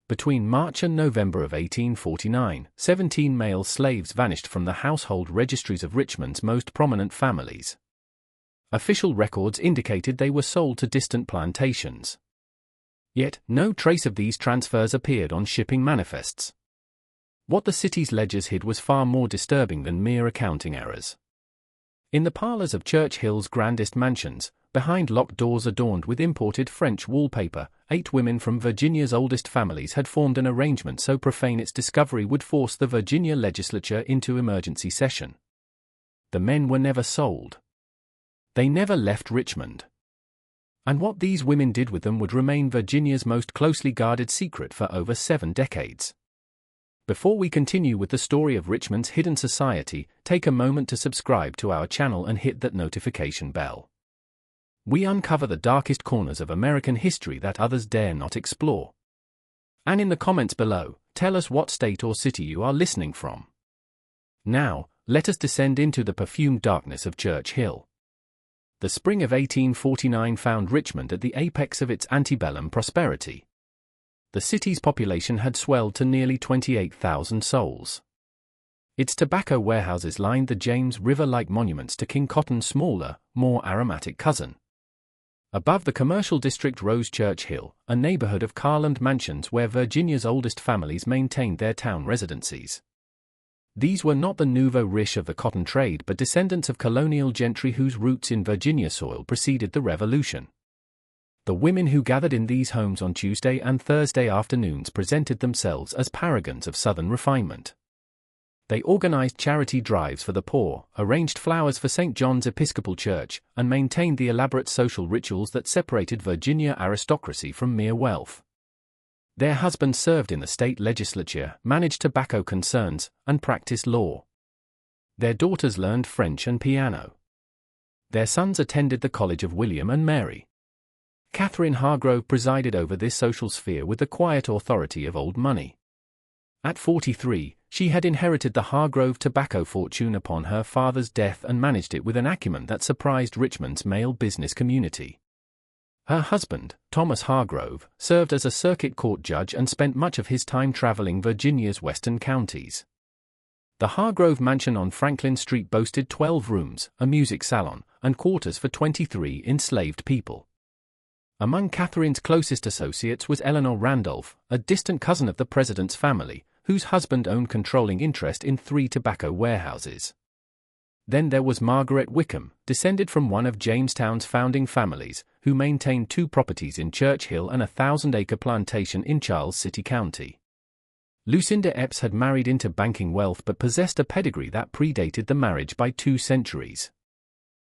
Between March and November of 1849, 17 male slaves vanished from the household registries of Richmond's most prominent families. Official records indicated they were sold to distant plantations. Yet, no trace of these transfers appeared on shipping manifests. What the city's ledgers hid was far more disturbing than mere accounting errors. In the parlors of Church Hill's grandest mansions, behind locked doors adorned with imported French wallpaper, 8 women from Virginia's oldest families had formed an arrangement so profane its discovery would force the Virginia legislature into emergency session. The men were never sold. They never left Richmond. And what these women did with them would remain Virginia's most closely guarded secret for over 7 decades. Before we continue with the story of Richmond's hidden society, take a moment to subscribe to our channel and hit that notification bell. We uncover the darkest corners of American history that others dare not explore. And in the comments below, tell us what state or city you are listening from. Now, let us descend into the perfumed darkness of Church Hill. The spring of 1849 found Richmond at the apex of its antebellum prosperity. The city's population had swelled to nearly 28,000 souls. Its tobacco warehouses lined the James River like monuments to King Cotton's smaller, more aromatic cousin. Above the commercial district rose Church Hill, a neighborhood of Carland mansions where Virginia's oldest families maintained their town residencies. These were not the nouveau riche of the cotton trade but descendants of colonial gentry whose roots in Virginia soil preceded the Revolution. The women who gathered in these homes on Tuesday and Thursday afternoons presented themselves as paragons of Southern refinement. They organized charity drives for the poor, arranged flowers for St. John's Episcopal Church, and maintained the elaborate social rituals that separated Virginia aristocracy from mere wealth. Their husbands served in the state legislature, managed tobacco concerns, and practiced law. Their daughters learned French and piano. Their sons attended the College of William and Mary. Catherine Hargrove presided over this social sphere with the quiet authority of old money. At 43, she had inherited the Hargrove tobacco fortune upon her father's death and managed it with an acumen that surprised Richmond's male business community. Her husband, Thomas Hargrove, served as a circuit court judge and spent much of his time traveling Virginia's western counties. The Hargrove mansion on Franklin Street boasted 12 rooms, a music salon, and quarters for 23 enslaved people. Among Catherine's closest associates was Eleanor Randolph, a distant cousin of the president's family, whose husband owned controlling interest in 3 tobacco warehouses. Then there was Margaret Wickham, descended from one of Jamestown's founding families, who maintained 2 properties in Church Hill and a 1,000-acre plantation in Charles City County. Lucinda Epps had married into banking wealth but possessed a pedigree that predated the marriage by 2 centuries.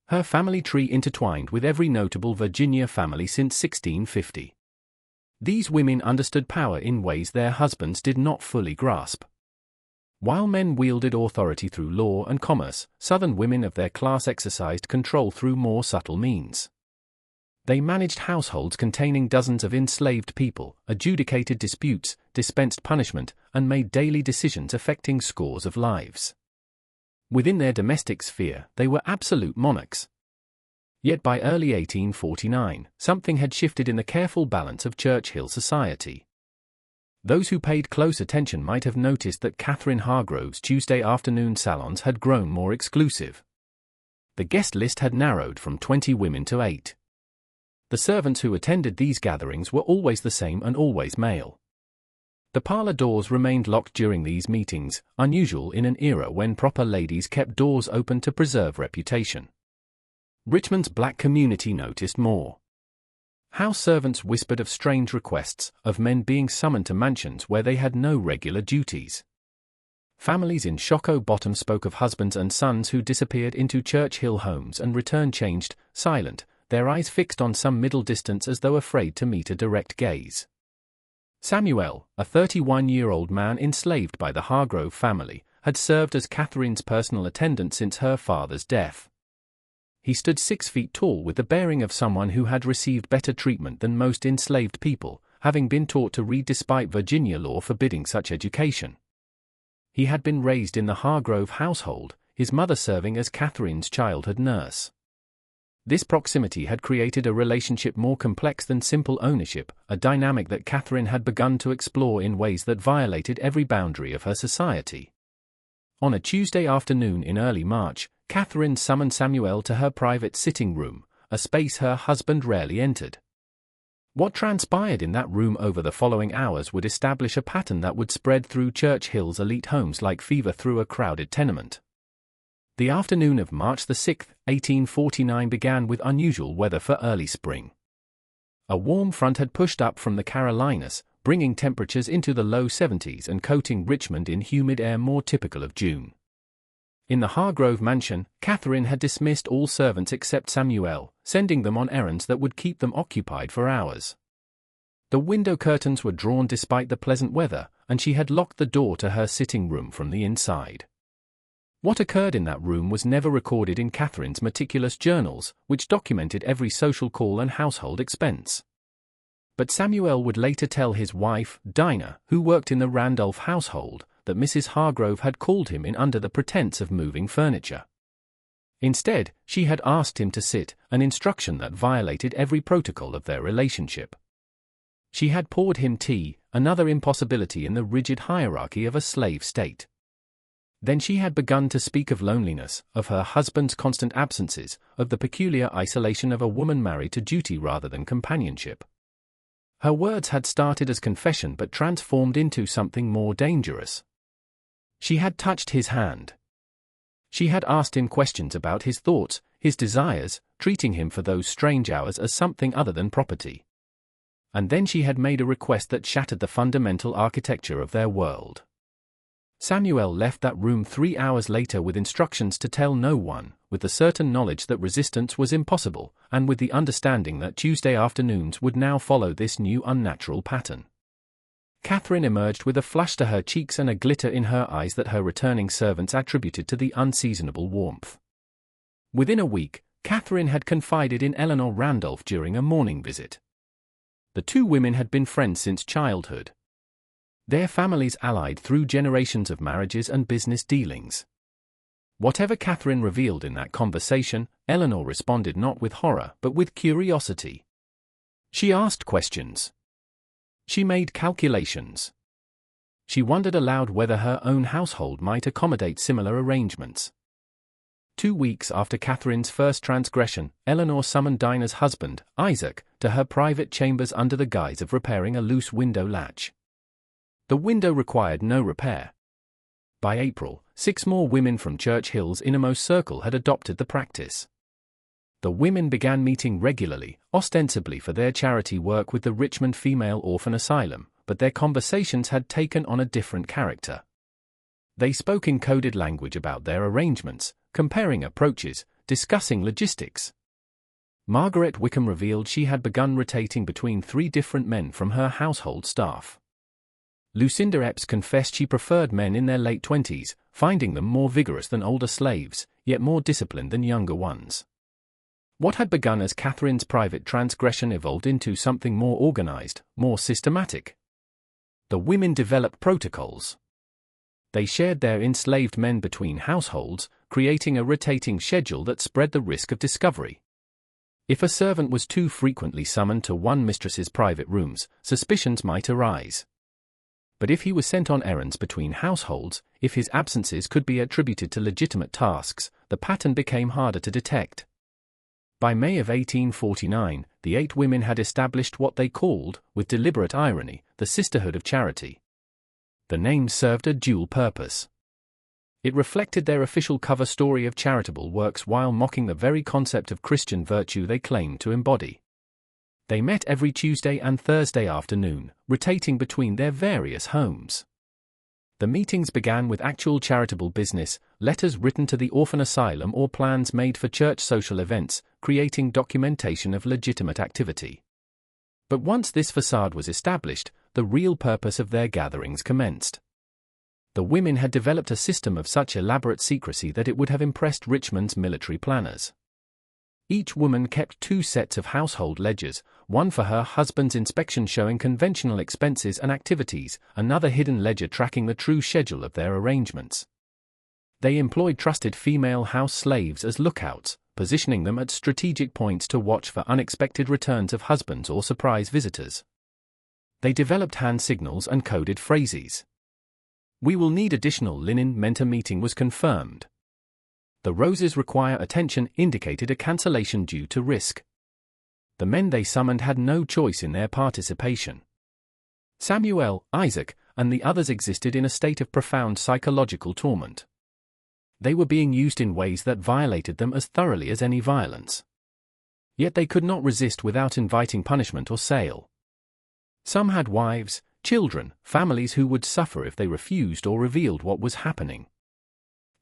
Her family tree intertwined with every notable Virginia family since 1650. These women understood power in ways their husbands did not fully grasp. While men wielded authority through law and commerce, Southern women of their class exercised control through more subtle means. They managed households containing dozens of enslaved people, adjudicated disputes, dispensed punishment, and made daily decisions affecting scores of lives. Within their domestic sphere, they were absolute monarchs. Yet by early 1849, something had shifted in the careful balance of Church Hill society. Those who paid close attention might have noticed that Catherine Hargrove's Tuesday afternoon salons had grown more exclusive. The guest list had narrowed from 20 women to 8. The servants who attended these gatherings were always the same and always male. The parlor doors remained locked during these meetings, unusual in an era when proper ladies kept doors open to preserve reputation. Richmond's black community noticed more. House servants whispered of strange requests, of men being summoned to mansions where they had no regular duties. Families in Shockoe Bottom spoke of husbands and sons who disappeared into Church Hill homes and returned changed, silent, their eyes fixed on some middle distance as though afraid to meet a direct gaze. Samuel, a 31-year-old man enslaved by the Hargrove family, had served as Catherine's personal attendant since her father's death. He stood 6 feet tall with the bearing of someone who had received better treatment than most enslaved people, having been taught to read despite Virginia law forbidding such education. He had been raised in the Hargrove household, his mother serving as Catherine's childhood nurse. This proximity had created a relationship more complex than simple ownership, a dynamic that Catherine had begun to explore in ways that violated every boundary of her society. On a Tuesday afternoon in early March, Catherine summoned Samuel to her private sitting room, a space her husband rarely entered. What transpired in that room over the following hours would establish a pattern that would spread through Church Hill's elite homes like fever through a crowded tenement. The afternoon of March 6, 1849 began with unusual weather for early spring. A warm front had pushed up from the Carolinas, bringing temperatures into the low 70s and coating Richmond in humid air more typical of June. In the Hargrove mansion, Catherine had dismissed all servants except Samuel, sending them on errands that would keep them occupied for hours. The window curtains were drawn despite the pleasant weather, and she had locked the door to her sitting room from the inside. What occurred in that room was never recorded in Catherine's meticulous journals, which documented every social call and household expense. But Samuel would later tell his wife, Dinah, who worked in the Randolph household, that Mrs. Hargrove had called him in under the pretense of moving furniture. Instead, she had asked him to sit, an instruction that violated every protocol of their relationship. She had poured him tea, another impossibility in the rigid hierarchy of a slave state. Then she had begun to speak of loneliness, of her husband's constant absences, of the peculiar isolation of a woman married to duty rather than companionship. Her words had started as confession but transformed into something more dangerous. She had touched his hand. She had asked him questions about his thoughts, his desires, treating him for those strange hours as something other than property. And then she had made a request that shattered the fundamental architecture of their world. Samuel left that room 3 hours later with instructions to tell no one, with the certain knowledge that resistance was impossible, and with the understanding that Tuesday afternoons would now follow this new unnatural pattern. Catherine emerged with a flush to her cheeks and a glitter in her eyes that her returning servants attributed to the unseasonable warmth. Within a week, Catherine had confided in Eleanor Randolph during a morning visit. The two women had been friends since childhood. Their families allied through generations of marriages and business dealings. Whatever Catherine revealed in that conversation, Eleanor responded not with horror but with curiosity. She asked questions. She made calculations. She wondered aloud whether her own household might accommodate similar arrangements. 2 weeks after Catherine's first transgression, Eleanor summoned Dinah's husband, Isaac, to her private chambers under the guise of repairing a loose window latch. The window required no repair. By April, 6 more women from Church-Hill's innermost circle had adopted the practice. The women began meeting regularly, ostensibly for their charity work with the Richmond Female Orphan Asylum, but their conversations had taken on a different character. They spoke in coded language about their arrangements, comparing approaches, discussing logistics. Margaret Wickham revealed she had begun rotating between 3 different men from her household staff. Lucinda Epps confessed she preferred men in their late 20s, finding them more vigorous than older slaves, yet more disciplined than younger ones. What had begun as Catherine's private transgression evolved into something more organized, more systematic. The women developed protocols. They shared their enslaved men between households, creating a rotating schedule that spread the risk of discovery. If a servant was too frequently summoned to one mistress's private rooms, suspicions might arise. But if he was sent on errands between households, if his absences could be attributed to legitimate tasks, the pattern became harder to detect. By May of 1849, the 8 women had established what they called, with deliberate irony, the Sisterhood of Charity. The name served a dual purpose. It reflected their official cover story of charitable works while mocking the very concept of Christian virtue they claimed to embody. They met every Tuesday and Thursday afternoon, rotating between their various homes. The meetings began with actual charitable business, letters written to the orphan asylum or plans made for church social events, creating documentation of legitimate activity. But once this facade was established, the real purpose of their gatherings commenced. The women had developed a system of such elaborate secrecy that it would have impressed Richmond's military planners. Each woman kept 2 sets of household ledgers, one for her husband's inspection showing conventional expenses and activities, another hidden ledger tracking the true schedule of their arrangements. They employed trusted female house slaves as lookouts, positioning them at strategic points to watch for unexpected returns of husbands or surprise visitors. They developed hand signals and coded phrases. "We will need additional linen." Mentor meeting was confirmed. "The roses require attention" indicated a cancellation due to risk. The men they summoned had no choice in their participation. Samuel, Isaac, and the others existed in a state of profound psychological torment. They were being used in ways that violated them as thoroughly as any violence. Yet they could not resist without inviting punishment or sale. Some had wives, children, families who would suffer if they refused or revealed what was happening.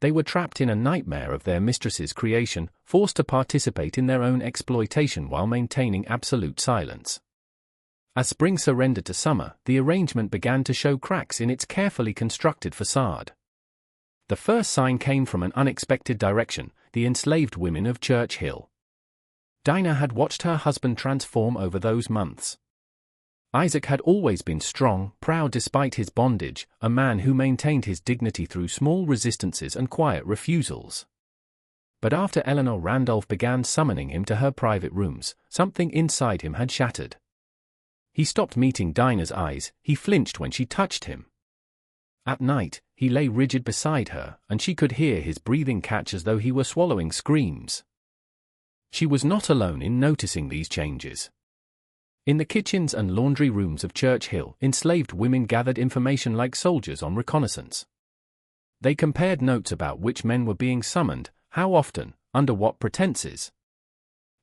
They were trapped in a nightmare of their mistress's creation, forced to participate in their own exploitation while maintaining absolute silence. As spring surrendered to summer, the arrangement began to show cracks in its carefully constructed facade. The first sign came from an unexpected direction: the enslaved women of Church Hill. Dinah had watched her husband transform over those months. Isaac had always been strong, proud despite his bondage, a man who maintained his dignity through small resistances and quiet refusals. But after Eleanor Randolph began summoning him to her private rooms, something inside him had shattered. He stopped meeting Dinah's eyes, he flinched when she touched him. At night, he lay rigid beside her, and she could hear his breathing catch as though he were swallowing screams. She was not alone in noticing these changes. In the kitchens and laundry rooms of Church Hill, enslaved women gathered information like soldiers on reconnaissance. They compared notes about which men were being summoned, how often, under what pretenses.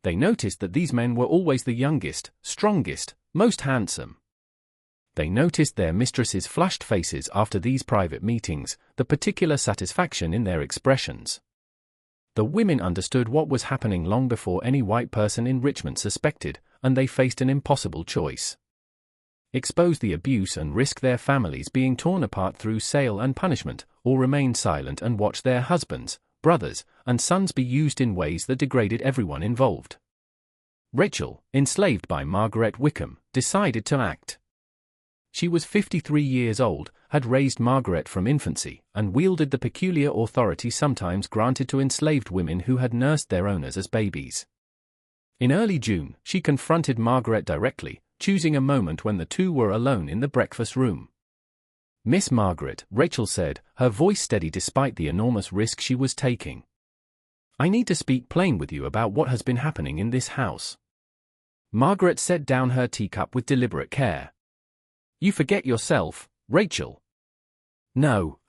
They noticed that these men were always the youngest, strongest, most handsome. They noticed their mistresses' flushed faces after these private meetings, the particular satisfaction in their expressions. The women understood what was happening long before any white person in Richmond suspected, and they faced an impossible choice: expose the abuse and risk their families being torn apart through sale and punishment, or remain silent and watch their husbands, brothers, and sons be used in ways that degraded everyone involved. Rachel, enslaved by Margaret Wickham, decided to act. She was 53 years old, had raised Margaret from infancy, and wielded the peculiar authority sometimes granted to enslaved women who had nursed their owners as babies. In early June, she confronted Margaret directly, choosing a moment when the two were alone in the breakfast room. "Miss Margaret," Rachel said, her voice steady despite the enormous risk she was taking. "I need to speak plain with you about what has been happening in this house." Margaret set down her teacup with deliberate care. "You forget yourself, Rachel." "No,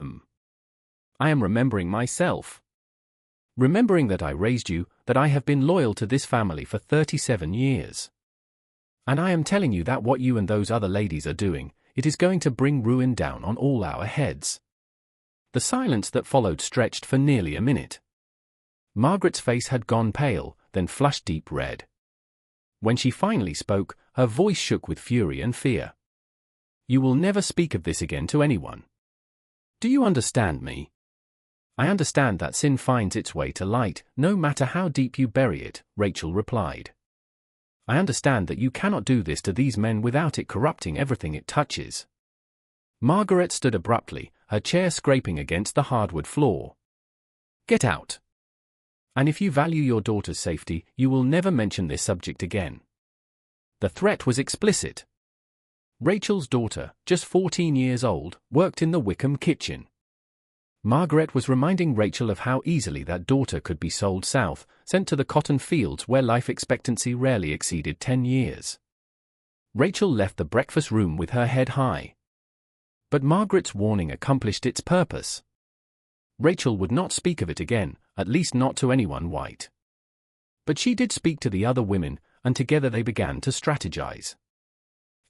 I am remembering myself. Remembering that I raised you, that I have been loyal to this family for 37 years. And I am telling you that what you and those other ladies are doing, it is going to bring ruin down on all our heads." The silence that followed stretched for nearly a minute. Margaret's face had gone pale, then flushed deep red. When she finally spoke, her voice shook with fury and fear. "You will never speak of this again to anyone. Do you understand me?" "I understand that sin finds its way to light, no matter how deep you bury it," Rachel replied. "I understand that you cannot do this to these men without it corrupting everything it touches." Margaret stood abruptly, her chair scraping against the hardwood floor. "Get out. And if you value your daughter's safety, you will never mention this subject again." The threat was explicit. Rachel's daughter, just 14 years old, worked in the Wickham kitchen. Margaret was reminding Rachel of how easily that daughter could be sold south, sent to the cotton fields where life expectancy rarely exceeded 10 years. Rachel left the breakfast room with her head high. But Margaret's warning accomplished its purpose. Rachel would not speak of it again, at least not to anyone white. But she did speak to the other women, and together they began to strategize.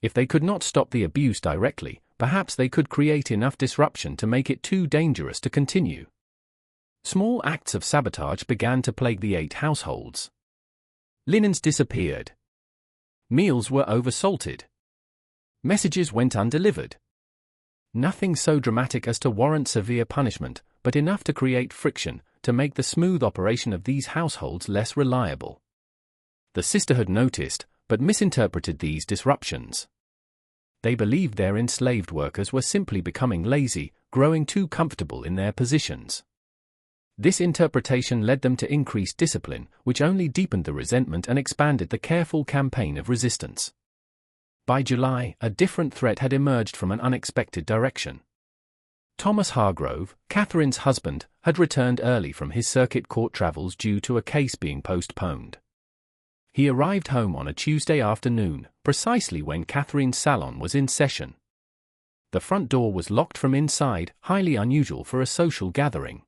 If they could not stop the abuse directly, perhaps they could create enough disruption to make it too dangerous to continue. Small acts of sabotage began to plague the 8 households. Linens disappeared. Meals were oversalted. Messages went undelivered. Nothing so dramatic as to warrant severe punishment, but enough to create friction, to make the smooth operation of these households less reliable. The sisterhood noticed, but misinterpreted these disruptions. They believed their enslaved workers were simply becoming lazy, growing too comfortable in their positions. This interpretation led them to increased discipline, which only deepened the resentment and expanded the careful campaign of resistance. By July, a different threat had emerged from an unexpected direction. Thomas Hargrove, Catherine's husband, had returned early from his circuit court travels due to a case being postponed. He arrived home on a Tuesday afternoon, precisely when Catherine's salon was in session. The front door was locked from inside, highly unusual for a social gathering.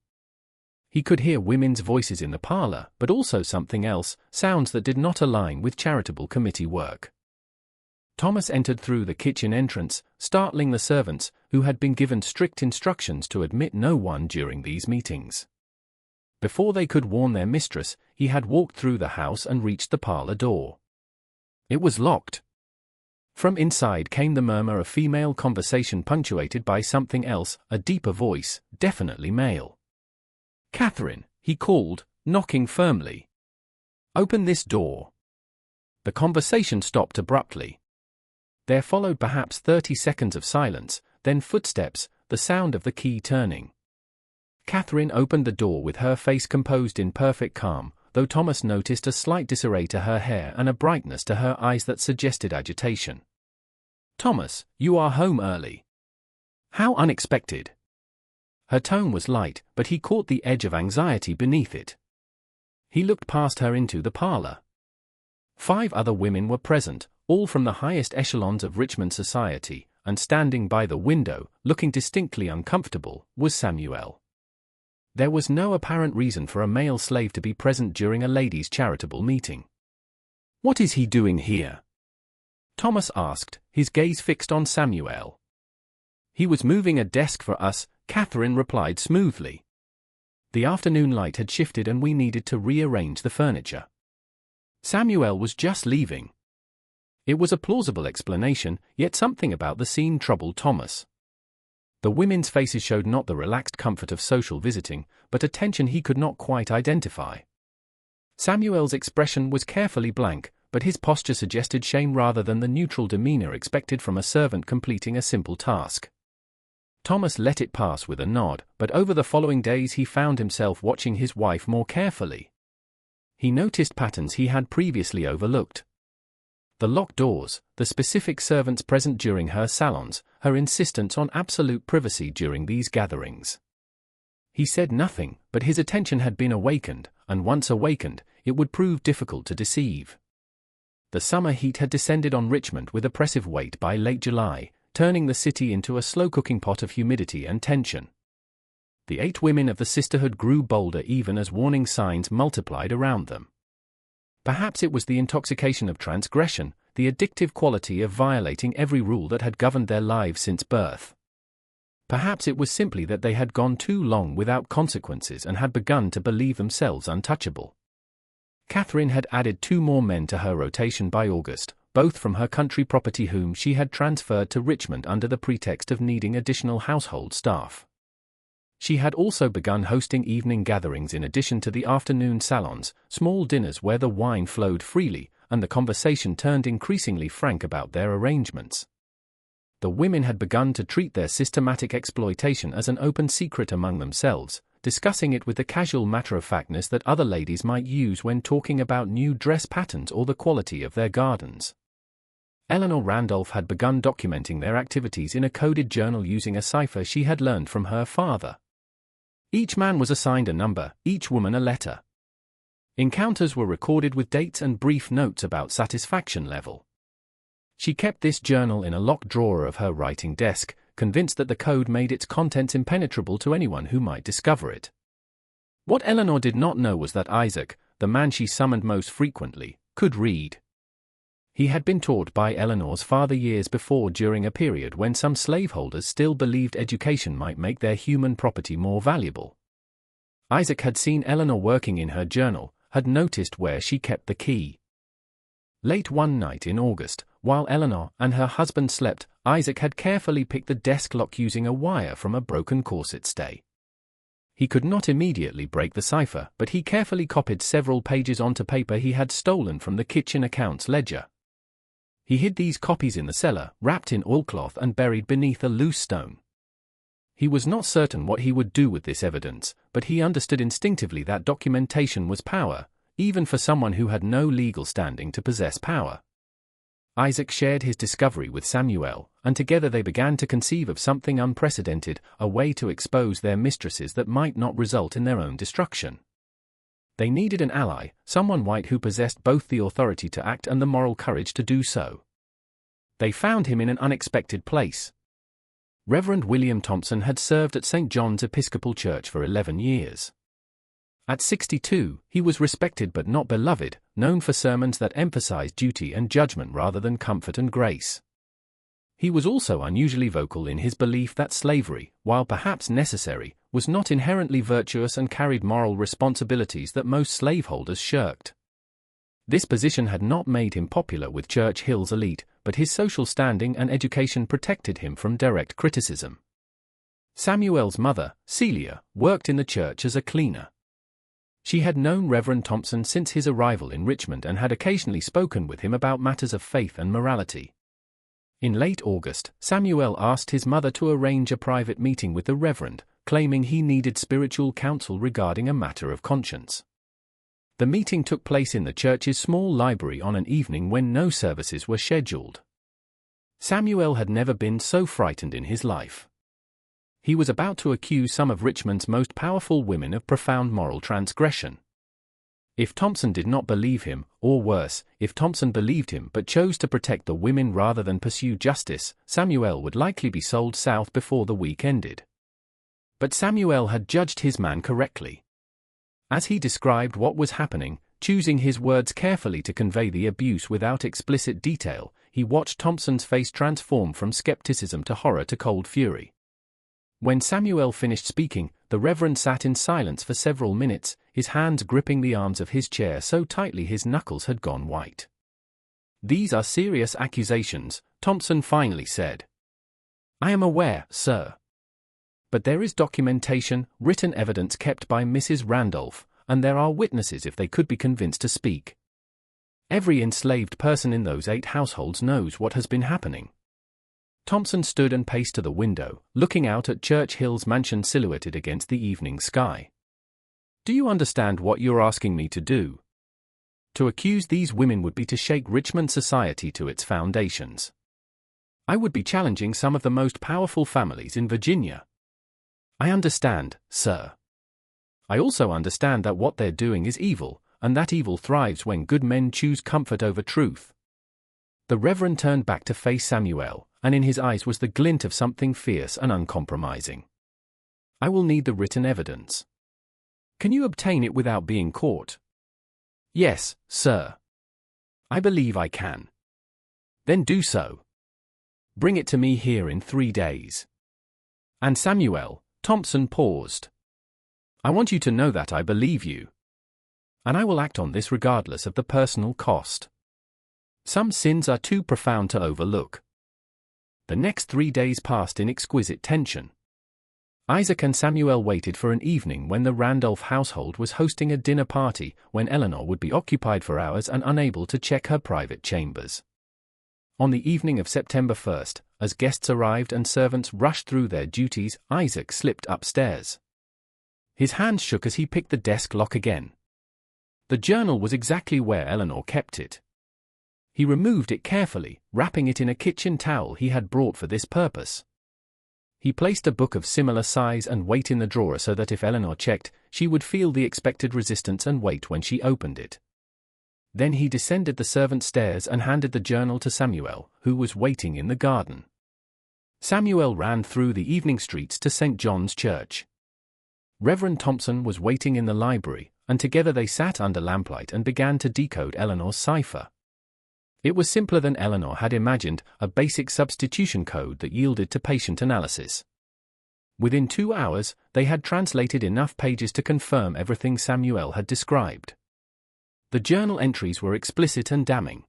He could hear women's voices in the parlor, but also something else, sounds that did not align with charitable committee work. Thomas entered through the kitchen entrance, startling the servants, who had been given strict instructions to admit no one during these meetings. Before they could warn their mistress, he had walked through the house and reached the parlor door. It was locked. From inside came the murmur of female conversation punctuated by something else, a deeper voice, definitely male. "Catherine," he called, knocking firmly. "Open this door." The conversation stopped abruptly. There followed perhaps 30 seconds of silence, then footsteps, the sound of the key turning. Catherine opened the door with her face composed in perfect calm, though Thomas noticed a slight disarray to her hair and a brightness to her eyes that suggested agitation. "Thomas, you are home early. How unexpected." Her tone was light, but he caught the edge of anxiety beneath it. He looked past her into the parlor. 5 other women were present, all from the highest echelons of Richmond society, and standing by the window, looking distinctly uncomfortable, was Samuel. There was no apparent reason for a male slave to be present during a ladies' charitable meeting. "What is he doing here?" Thomas asked, his gaze fixed on Samuel. "He was moving a desk for us," Catherine replied smoothly. "The afternoon light had shifted and we needed to rearrange the furniture. Samuel was just leaving." It was a plausible explanation, yet something about the scene troubled Thomas. The women's faces showed not the relaxed comfort of social visiting, but a tension he could not quite identify. Samuel's expression was carefully blank, but his posture suggested shame rather than the neutral demeanor expected from a servant completing a simple task. Thomas let it pass with a nod, but over the following days he found himself watching his wife more carefully. He noticed patterns he had previously overlooked. The locked doors, the specific servants present during her salons, her insistence on absolute privacy during these gatherings. He said nothing, but his attention had been awakened, and once awakened, it would prove difficult to deceive. The summer heat had descended on Richmond with oppressive weight by late July, turning the city into a slow-cooking pot of humidity and tension. The 8 women of the sisterhood grew bolder even as warning signs multiplied around them. Perhaps it was the intoxication of transgression, the addictive quality of violating every rule that had governed their lives since birth. Perhaps it was simply that they had gone too long without consequences and had begun to believe themselves untouchable. Catherine had added 2 more men to her rotation by August, both from her country property whom she had transferred to Richmond under the pretext of needing additional household staff. She had also begun hosting evening gatherings in addition to the afternoon salons, small dinners where the wine flowed freely, and the conversation turned increasingly frank about their arrangements. The women had begun to treat their systematic exploitation as an open secret among themselves, discussing it with the casual matter-of-factness that other ladies might use when talking about new dress patterns or the quality of their gardens. Eleanor Randolph had begun documenting their activities in a coded journal using a cipher she had learned from her father. Each man was assigned a number, each woman a letter. Encounters were recorded with dates and brief notes about satisfaction level. She kept this journal in a locked drawer of her writing desk, convinced that the code made its contents impenetrable to anyone who might discover it. What Eleanor did not know was that Isaac, the man she summoned most frequently, could read. He had been taught by Eleanor's father years before during a period when some slaveholders still believed education might make their human property more valuable. Isaac had seen Eleanor working in her journal, had noticed where she kept the key. Late one night in August, while Eleanor and her husband slept, Isaac had carefully picked the desk lock using a wire from a broken corset stay. He could not immediately break the cipher, but he carefully copied several pages onto paper he had stolen from the kitchen accounts ledger. He hid these copies in the cellar, wrapped in oilcloth and buried beneath a loose stone. He was not certain what he would do with this evidence, but he understood instinctively that documentation was power, even for someone who had no legal standing to possess power. Isaac shared his discovery with Samuel, and together they began to conceive of something unprecedented, a way to expose their mistresses that might not result in their own destruction. They needed an ally, someone white who possessed both the authority to act and the moral courage to do so. They found him in an unexpected place. Reverend William Thompson had served at St. John's Episcopal Church for 11 years. At 62, he was respected but not beloved, known for sermons that emphasized duty and judgment rather than comfort and grace. He was also unusually vocal in his belief that slavery, while perhaps necessary, was not inherently virtuous and carried moral responsibilities that most slaveholders shirked. This position had not made him popular with Church Hill's elite, but his social standing and education protected him from direct criticism. Samuel's mother, Celia, worked in the church as a cleaner. She had known Reverend Thompson since his arrival in Richmond and had occasionally spoken with him about matters of faith and morality. In late August, Samuel asked his mother to arrange a private meeting with the Reverend, claiming he needed spiritual counsel regarding a matter of conscience. The meeting took place in the church's small library on an evening when no services were scheduled. Samuel had never been so frightened in his life. He was about to accuse some of Richmond's most powerful women of profound moral transgression. If Thompson did not believe him, or worse, if Thompson believed him but chose to protect the women rather than pursue justice, Samuel would likely be sold south before the week ended. But Samuel had judged his man correctly. As he described what was happening, choosing his words carefully to convey the abuse without explicit detail, he watched Thompson's face transform from skepticism to horror to cold fury. When Samuel finished speaking, the Reverend sat in silence for several minutes, his hands gripping the arms of his chair so tightly his knuckles had gone white. "These are serious accusations," Thompson finally said. "I am aware, sir. But there is documentation, written evidence kept by Mrs. Randolph, and there are witnesses if they could be convinced to speak. Every enslaved person in those 8 households knows what has been happening." Thompson stood and paced to the window, looking out at Church Hill's mansion silhouetted against the evening sky. "Do you understand what you're asking me to do? To accuse these women would be to shake Richmond society to its foundations. I would be challenging some of the most powerful families in Virginia. I understand, sir. I also understand that what they're doing is evil, and that evil thrives when good men choose comfort over truth." The Reverend turned back to face Samuel, and in his eyes was the glint of something fierce and uncompromising. "I will need the written evidence. Can you obtain it without being caught?" "Yes, sir. I believe I can." "Then do so. Bring it to me here in 3 days. And Samuel," Thompson paused, "I want you to know that I believe you. And I will act on this regardless of the personal cost. Some sins are too profound to overlook." The next 3 days passed in exquisite tension. Isaac and Samuel waited for an evening when the Randolph household was hosting a dinner party, when Eleanor would be occupied for hours and unable to check her private chambers. On the evening of September 1st, as guests arrived and servants rushed through their duties, Isaac slipped upstairs. His hands shook as he picked the desk lock again. The journal was exactly where Eleanor kept it. He removed it carefully, wrapping it in a kitchen towel he had brought for this purpose. He placed a book of similar size and weight in the drawer so that if Eleanor checked, she would feel the expected resistance and weight when she opened it. Then he descended the servant stairs and handed the journal to Samuel, who was waiting in the garden. Samuel ran through the evening streets to St. John's Church. Reverend Thompson was waiting in the library, and together they sat under lamplight and began to decode Eleanor's cipher. It was simpler than Eleanor had imagined, a basic substitution code that yielded to patient analysis. Within 2 hours, they had translated enough pages to confirm everything Samuel had described. The journal entries were explicit and damning.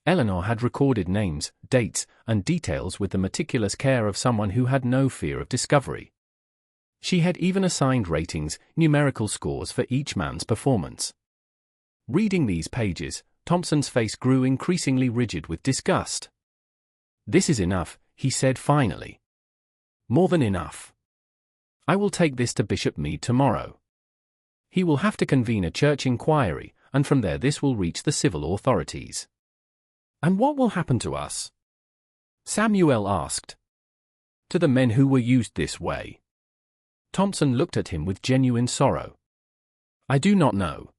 Eleanor had recorded names, dates, and details with the meticulous care of someone who had no fear of discovery. She had even assigned ratings, numerical scores for each man's performance. Reading these pages, Thompson's face grew increasingly rigid with disgust. "This is enough," he said finally. More than enough. I will take this to Bishop Meade tomorrow. He will have to convene a church inquiry, and from there this will reach the civil authorities. And what will happen to us? Samuel asked. To the men who were used this way. Thompson looked at him with genuine sorrow. I do not know.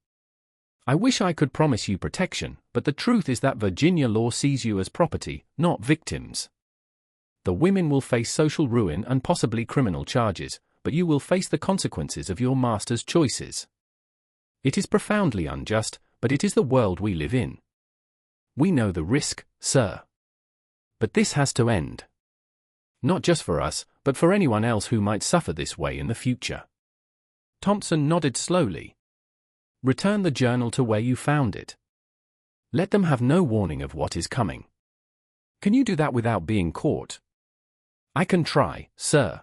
I wish I could promise you protection, but the truth is that Virginia law sees you as property, not victims. The women will face social ruin and possibly criminal charges, but you will face the consequences of your master's choices. It is profoundly unjust, but it is the world we live in. We know the risk, sir. But this has to end. Not just for us, but for anyone else who might suffer this way in the future. Thompson nodded slowly. Return the journal to where you found it. Let them have no warning of what is coming. Can you do that without being caught? I can try, sir.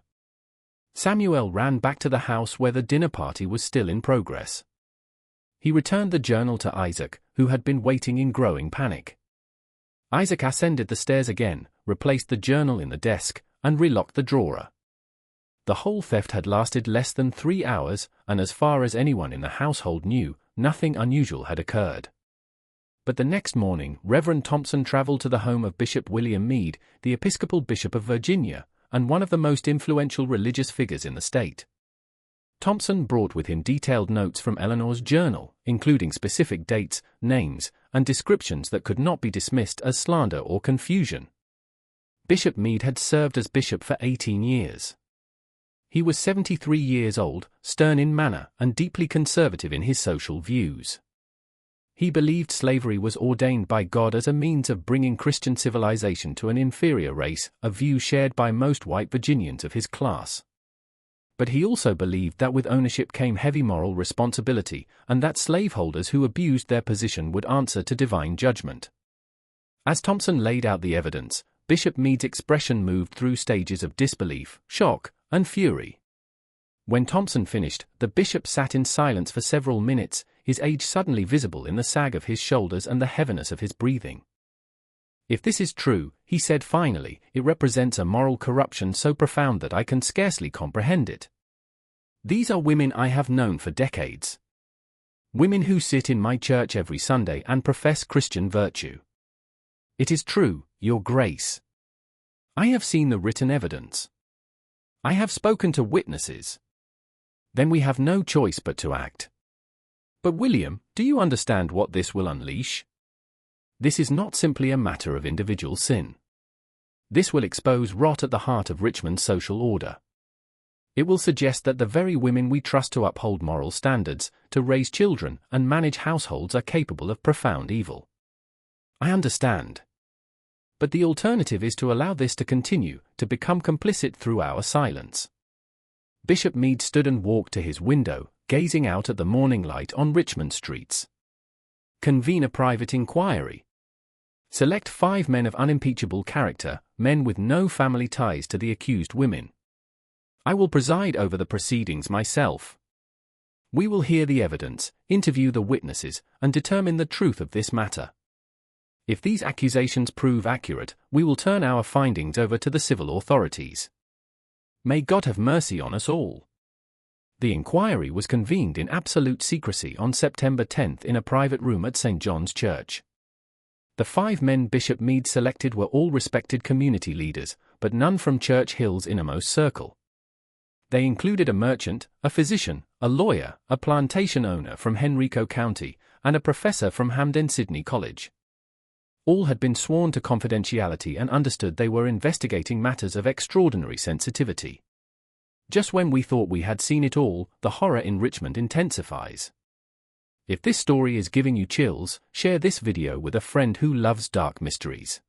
Samuel ran back to the house where the dinner party was still in progress. He returned the journal to Isaac, who had been waiting in growing panic. Isaac ascended the stairs again, replaced the journal in the desk, and relocked the drawer. The whole theft had lasted less than 3 hours, and as far as anyone in the household knew, nothing unusual had occurred. But the next morning, Reverend Thompson traveled to the home of Bishop William Meade, the Episcopal Bishop of Virginia, and one of the most influential religious figures in the state. Thompson brought with him detailed notes from Eleanor's journal, including specific dates, names, and descriptions that could not be dismissed as slander or confusion. Bishop Meade had served as bishop for 18 years. He was 73 years old, stern in manner, and deeply conservative in his social views. He believed slavery was ordained by God as a means of bringing Christian civilization to an inferior race, a view shared by most white Virginians of his class. But he also believed that with ownership came heavy moral responsibility, and that slaveholders who abused their position would answer to divine judgment. As Thompson laid out the evidence, Bishop Meade's expression moved through stages of disbelief, shock, and fury. When Thompson finished, the bishop sat in silence for several minutes, his age suddenly visible in the sag of his shoulders and the heaviness of his breathing. If this is true, he said finally, it represents a moral corruption so profound that I can scarcely comprehend it. These are women I have known for decades. Women who sit in my church every Sunday and profess Christian virtue. It is true, Your Grace. I have seen the written evidence. I have spoken to witnesses. Then we have no choice but to act. But William, do you understand what this will unleash? This is not simply a matter of individual sin. This will expose rot at the heart of Richmond's social order. It will suggest that the very women we trust to uphold moral standards, to raise children, and manage households are capable of profound evil. I understand. But the alternative is to allow this to continue, to become complicit through our silence. Bishop Meade stood and walked to his window, gazing out at the morning light on Richmond streets. Convene a private inquiry. Select 5 men of unimpeachable character, men with no family ties to the accused women. I will preside over the proceedings myself. We will hear the evidence, interview the witnesses, and determine the truth of this matter. If these accusations prove accurate, we will turn our findings over to the civil authorities. May God have mercy on us all. The inquiry was convened in absolute secrecy on September 10th in a private room at St. John's Church. The 5 men Bishop Meade selected were all respected community leaders, but none from Church Hill's innermost circle. They included a merchant, a physician, a lawyer, a plantation owner from Henrico County, and a professor from Hampden-Sydney College. All had been sworn to confidentiality and understood they were investigating matters of extraordinary sensitivity. Just when we thought we had seen it all, the horror in Richmond intensifies. If this story is giving you chills, share this video with a friend who loves dark mysteries.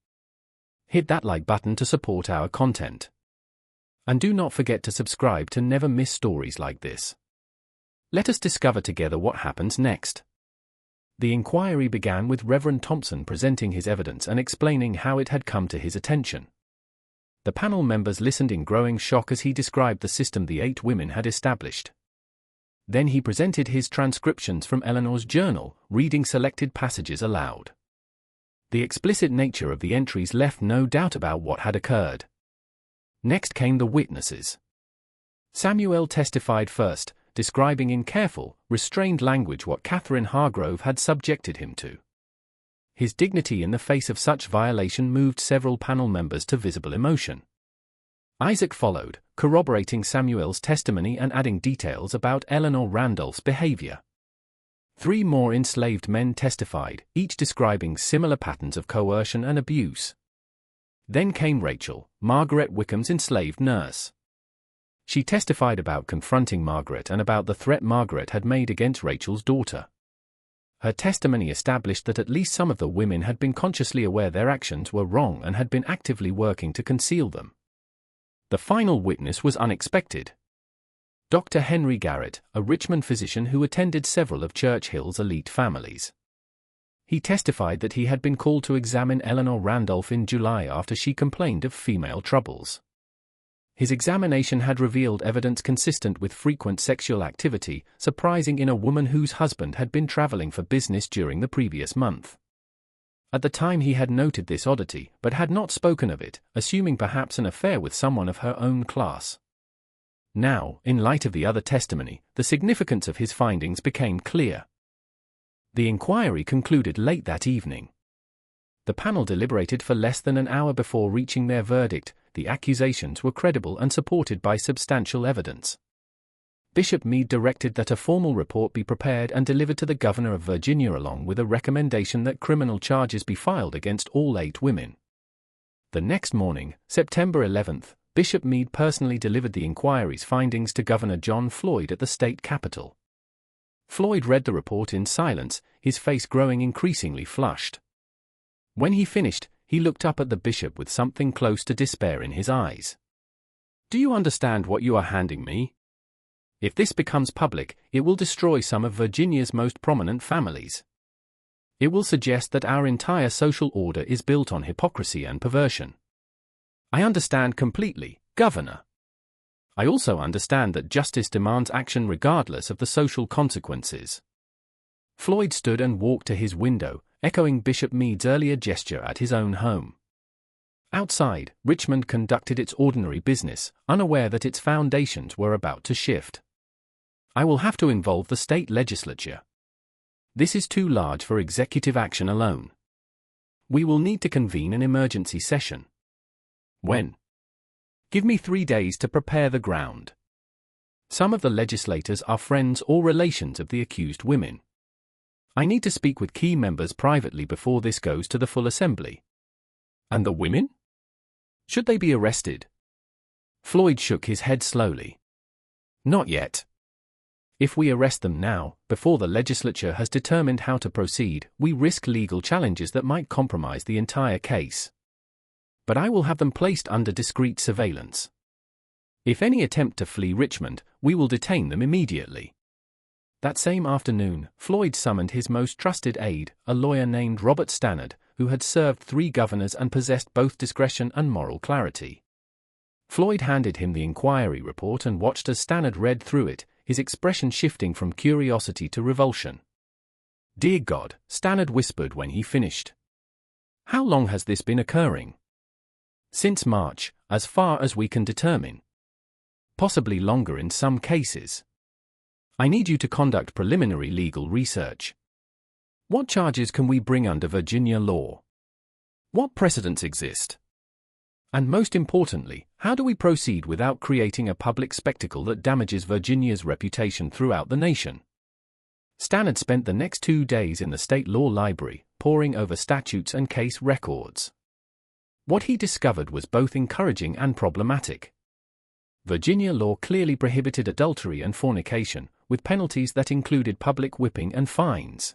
Hit that like button to support our content. And do not forget to subscribe to never miss stories like this. Let us discover together what happens next. The inquiry began with Reverend Thompson presenting his evidence and explaining how it had come to his attention. The panel members listened in growing shock as he described the system the 8 women had established. Then he presented his transcriptions from Eleanor's journal, reading selected passages aloud. The explicit nature of the entries left no doubt about what had occurred. Next came the witnesses. Samuel testified first, describing in careful, restrained language what Catherine Hargrove had subjected him to. His dignity in the face of such violation moved several panel members to visible emotion. Isaac followed, corroborating Samuel's testimony and adding details about Eleanor Randolph's behavior. 3 more enslaved men testified, each describing similar patterns of coercion and abuse. Then came Rachel, Margaret Wickham's enslaved nurse. She testified about confronting Margaret and about the threat Margaret had made against Rachel's daughter. Her testimony established that at least some of the women had been consciously aware their actions were wrong and had been actively working to conceal them. The final witness was unexpected. Dr. Henry Garrett, a Richmond physician who attended several of Churchill's elite families. He testified that he had been called to examine Eleanor Randolph in July after she complained of female troubles. His examination had revealed evidence consistent with frequent sexual activity, surprising in a woman whose husband had been traveling for business during the previous month. At the time he had noted this oddity, but had not spoken of it, assuming perhaps an affair with someone of her own class. Now, in light of the other testimony, the significance of his findings became clear. The inquiry concluded late that evening. The panel deliberated for less than an hour before reaching their verdict. The accusations were credible and supported by substantial evidence. Bishop Meade directed that a formal report be prepared and delivered to the Governor of Virginia along with a recommendation that criminal charges be filed against all 8 women. The next morning, September 11th, Bishop Meade personally delivered the inquiry's findings to Governor John Floyd at the state capitol. Floyd read the report in silence, his face growing increasingly flushed. When he finished, he looked up at the bishop with something close to despair in his eyes. "Do you understand what you are handing me? If this becomes public, it will destroy some of Virginia's most prominent families. It will suggest that our entire social order is built on hypocrisy and perversion. I understand completely, Governor. I also understand that justice demands action regardless of the social consequences." Floyd stood and walked to his window, echoing Bishop Meade's earlier gesture at his own home. Outside, Richmond conducted its ordinary business, unaware that its foundations were about to shift. "I will have to involve the state legislature. This is too large for executive action alone. We will need to convene an emergency session." "When?" "Give me 3 days to prepare the ground. Some of the legislators are friends or relations of the accused women. I need to speak with key members privately before this goes to the full assembly." "And the women? Should they be arrested?" Floyd shook his head slowly. "Not yet. If we arrest them now, before the legislature has determined how to proceed, we risk legal challenges that might compromise the entire case. But I will have them placed under discreet surveillance. If any attempt to flee Richmond, we will detain them immediately." That same afternoon, Floyd summoned his most trusted aide, a lawyer named Robert Stannard, who had served 3 governors and possessed both discretion and moral clarity. Floyd handed him the inquiry report and watched as Stannard read through it, his expression shifting from curiosity to revulsion. "Dear God," Stannard whispered when he finished. "How long has this been occurring?" "Since March, as far as we can determine. Possibly longer in some cases. I need you to conduct preliminary legal research. What charges can we bring under Virginia law? What precedents exist? And most importantly, how do we proceed without creating a public spectacle that damages Virginia's reputation throughout the nation?" Stannard spent the next 2 days in the state law library, poring over statutes and case records. What he discovered was both encouraging and problematic. Virginia law clearly prohibited adultery and fornication, with penalties that included public whipping and fines.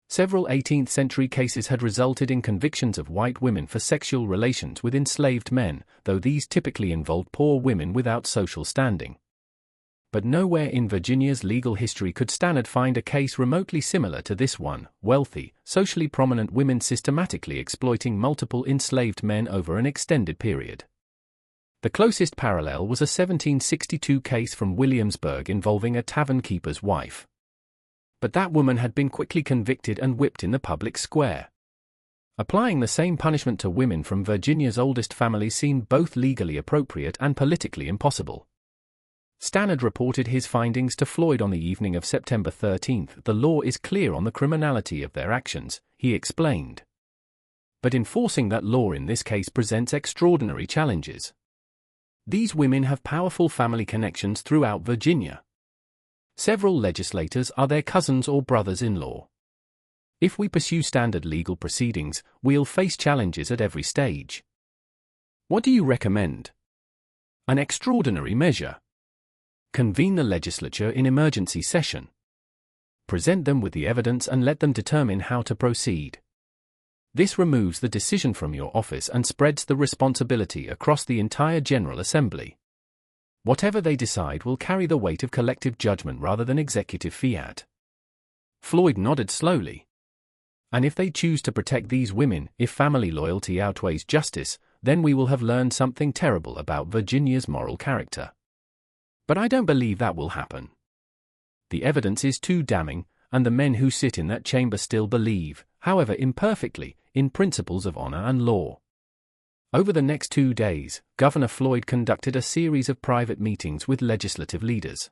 Several 18th-century cases had resulted in convictions of white women for sexual relations with enslaved men, though these typically involved poor women without social standing. But nowhere in Virginia's legal history could Stannard find a case remotely similar to this one: wealthy, socially prominent women systematically exploiting multiple enslaved men over an extended period. The closest parallel was a 1762 case from Williamsburg involving a tavern keeper's wife. But that woman had been quickly convicted and whipped in the public square. Applying the same punishment to women from Virginia's oldest family seemed both legally appropriate and politically impossible. Stannard reported his findings to Floyd on the evening of September 13. The law is clear on the criminality of their actions, he explained. But enforcing that law in this case presents extraordinary challenges. These women have powerful family connections throughout Virginia. Several legislators are their cousins or brothers-in-law. If we pursue standard legal proceedings, we'll face challenges at every stage. What do you recommend? An extraordinary measure. Convene the legislature in emergency session. Present them with the evidence and let them determine how to proceed. This removes the decision from your office and spreads the responsibility across the entire General Assembly. Whatever they decide will carry the weight of collective judgment rather than executive fiat. Floyd nodded slowly. And if they choose to protect these women, if family loyalty outweighs justice, then we will have learned something terrible about Virginia's moral character. But I don't believe that will happen. The evidence is too damning, and the men who sit in that chamber still believe, however imperfectly, in principles of honor and law. Over the next 2 days, Governor Floyd conducted a series of private meetings with legislative leaders.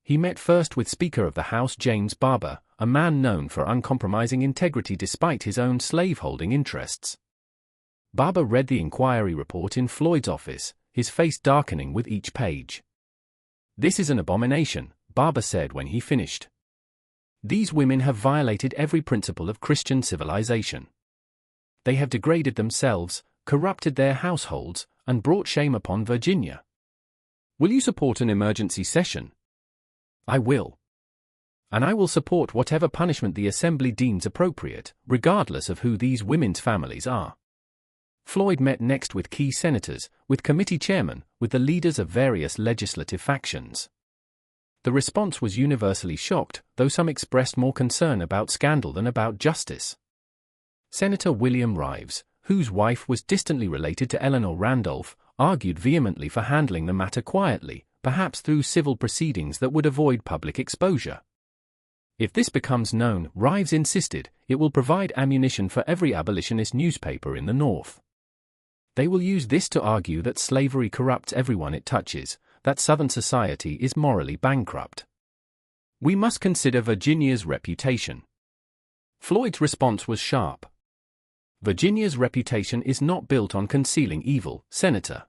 He met first with Speaker of the House James Barber, a man known for uncompromising integrity despite his own slaveholding interests. Barber read the inquiry report in Floyd's office, his face darkening with each page. "This is an abomination," Barber said when he finished. "These women have violated every principle of Christian civilization. They have degraded themselves, corrupted their households, and brought shame upon Virginia. Will you support an emergency session?" "I will. And I will support whatever punishment the Assembly deems appropriate, regardless of who these women's families are." Floyd met next with key senators, with committee chairmen, with the leaders of various legislative factions. The response was universally shocked, though some expressed more concern about scandal than about justice. Senator William Rives, whose wife was distantly related to Eleanor Randolph, argued vehemently for handling the matter quietly, perhaps through civil proceedings that would avoid public exposure. If this becomes known, Rives insisted, it will provide ammunition for every abolitionist newspaper in the North. They will use this to argue that slavery corrupts everyone it touches, that Southern society is morally bankrupt. We must consider Virginia's reputation. Floyd's response was sharp. Virginia's reputation is not built on concealing evil, Senator.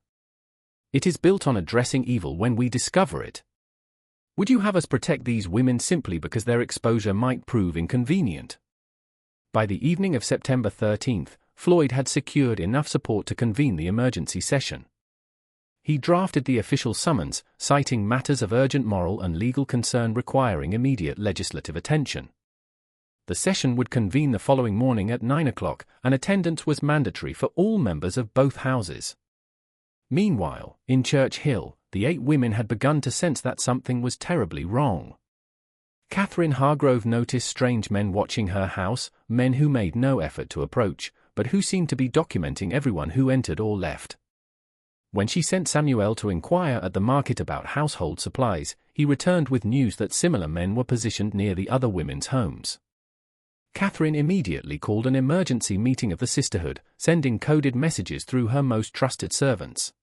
It is built on addressing evil when we discover it. Would you have us protect these women simply because their exposure might prove inconvenient? By the evening of September 13, Floyd had secured enough support to convene the emergency session. He drafted the official summons, citing matters of urgent moral and legal concern requiring immediate legislative attention. The session would convene the following morning at 9 o'clock, and attendance was mandatory for all members of both houses. Meanwhile, in Church Hill, the 8 women had begun to sense that something was terribly wrong. Catherine Hargrove noticed strange men watching her house, men who made no effort to approach, but who seemed to be documenting everyone who entered or left. When she sent Samuel to inquire at the market about household supplies, he returned with news that similar men were positioned near the other women's homes. Catherine immediately called an emergency meeting of the sisterhood, sending coded messages through her most trusted servants.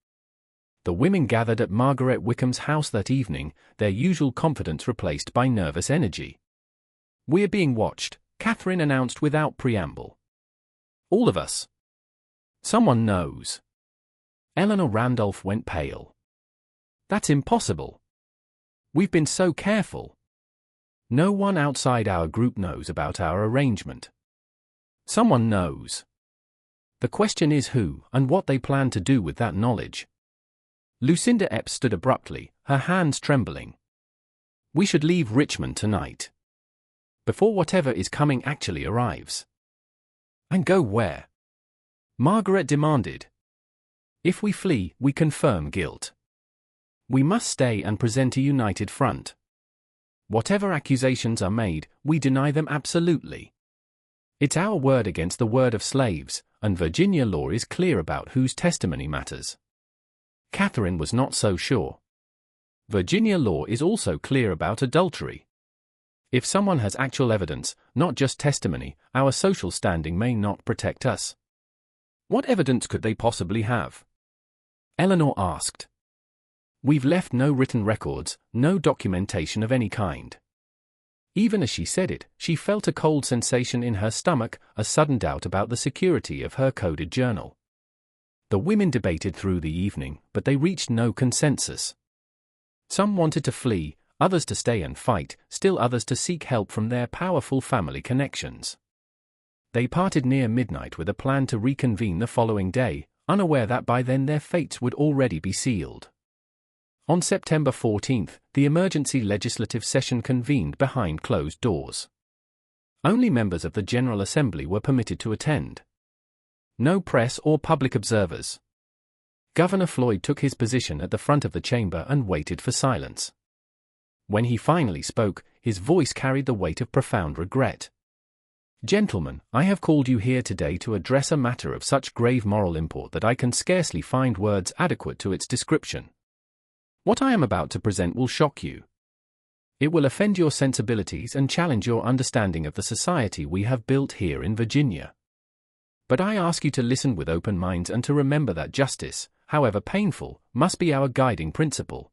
The women gathered at Margaret Wickham's house that evening, their usual confidence replaced by nervous energy. "We're being watched," Catherine announced without preamble. "All of us. Someone knows." Eleanor Randolph went pale. "That's impossible. We've been so careful. No one outside our group knows about our arrangement." "Someone knows. The question is who, and what they plan to do with that knowledge." Lucinda Epps stood abruptly, her hands trembling. "We should leave Richmond tonight. Before whatever is coming actually arrives." "And go where?" Margaret demanded. "If we flee, we confirm guilt. We must stay and present a united front. Whatever accusations are made, we deny them absolutely. It's our word against the word of slaves, and Virginia law is clear about whose testimony matters." Catherine was not so sure. Virginia law is also clear about adultery. If someone has actual evidence, not just testimony, our social standing may not protect us. What evidence could they possibly have? Eleanor asked. We've left no written records, no documentation of any kind. Even as she said it, she felt a cold sensation in her stomach, a sudden doubt about the security of her coded journal. The women debated through the evening, but they reached no consensus. Some wanted to flee, others to stay and fight, still others to seek help from their powerful family connections. They parted near midnight with a plan to reconvene the following day, unaware that by then their fates would already be sealed. On September 14, the emergency legislative session convened behind closed doors. Only members of the General Assembly were permitted to attend. No press or public observers. Governor Floyd took his position at the front of the chamber and waited for silence. When he finally spoke, his voice carried the weight of profound regret. Gentlemen, I have called you here today to address a matter of such grave moral import that I can scarcely find words adequate to its description. What I am about to present will shock you. It will offend your sensibilities and challenge your understanding of the society we have built here in Virginia. But I ask you to listen with open minds and to remember that justice, however painful, must be our guiding principle.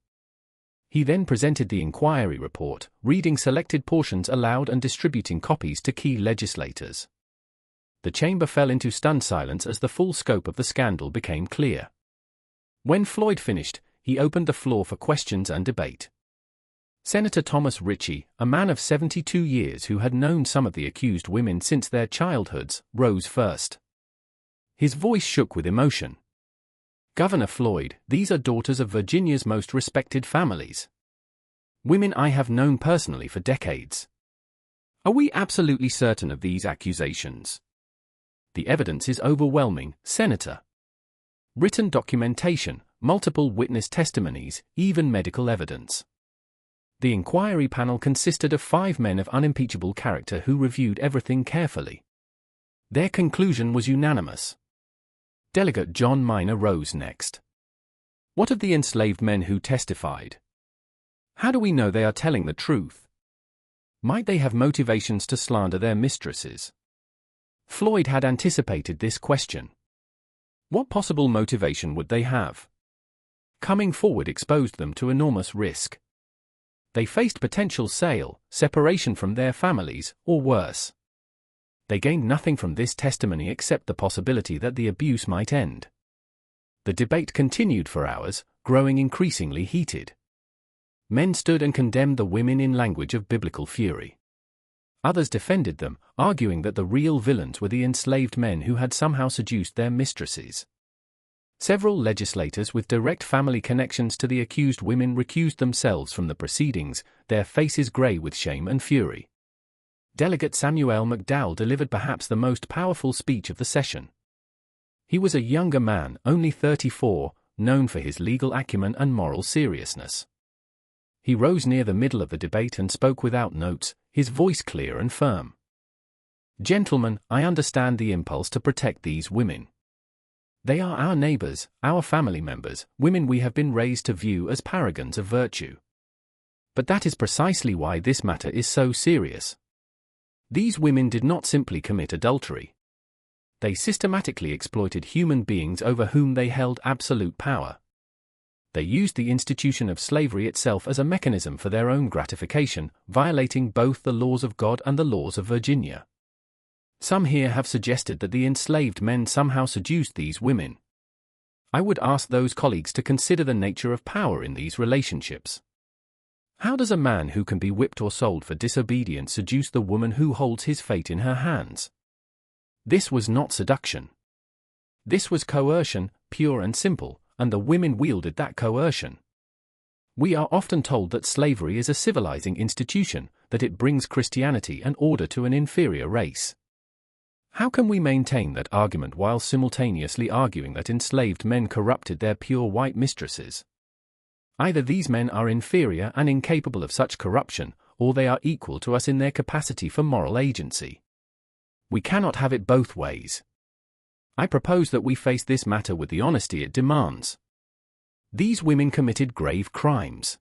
He then presented the inquiry report, reading selected portions aloud and distributing copies to key legislators. The chamber fell into stunned silence as the full scope of the scandal became clear. When Floyd finished, he opened the floor for questions and debate. Senator Thomas Ritchie, a man of 72 years who had known some of the accused women since their childhoods, rose first. His voice shook with emotion. Governor Floyd, these are daughters of Virginia's most respected families. Women I have known personally for decades. Are we absolutely certain of these accusations? The evidence is overwhelming, Senator. Written documentation, multiple witness testimonies, even medical evidence. The inquiry panel consisted of 5 men of unimpeachable character who reviewed everything carefully. Their conclusion was unanimous. Delegate John Minor rose next. What of the enslaved men who testified? How do we know they are telling the truth? Might they have motivations to slander their mistresses? Floyd had anticipated this question. What possible motivation would they have? Coming forward exposed them to enormous risk. They faced potential sale, separation from their families, or worse. They gained nothing from this testimony except the possibility that the abuse might end. The debate continued for hours, growing increasingly heated. Men stood and condemned the women in language of biblical fury. Others defended them, arguing that the real villains were the enslaved men who had somehow seduced their mistresses. Several legislators with direct family connections to the accused women recused themselves from the proceedings, their faces gray with shame and fury. Delegate Samuel McDowell delivered perhaps the most powerful speech of the session. He was a younger man, only 34, known for his legal acumen and moral seriousness. He rose near the middle of the debate and spoke without notes, his voice clear and firm. Gentlemen, I understand the impulse to protect these women. They are our neighbors, our family members, women we have been raised to view as paragons of virtue. But that is precisely why this matter is so serious. These women did not simply commit adultery. They systematically exploited human beings over whom they held absolute power. They used the institution of slavery itself as a mechanism for their own gratification, violating both the laws of God and the laws of Virginia. Some here have suggested that the enslaved men somehow seduced these women. I would ask those colleagues to consider the nature of power in these relationships. How does a man who can be whipped or sold for disobedience seduce the woman who holds his fate in her hands? This was not seduction. This was coercion, pure and simple, and the women wielded that coercion. We are often told that slavery is a civilizing institution, that it brings Christianity and order to an inferior race. How can we maintain that argument while simultaneously arguing that enslaved men corrupted their pure white mistresses? Either these men are inferior and incapable of such corruption, or they are equal to us in their capacity for moral agency. We cannot have it both ways. I propose that we face this matter with the honesty it demands. These women committed grave crimes.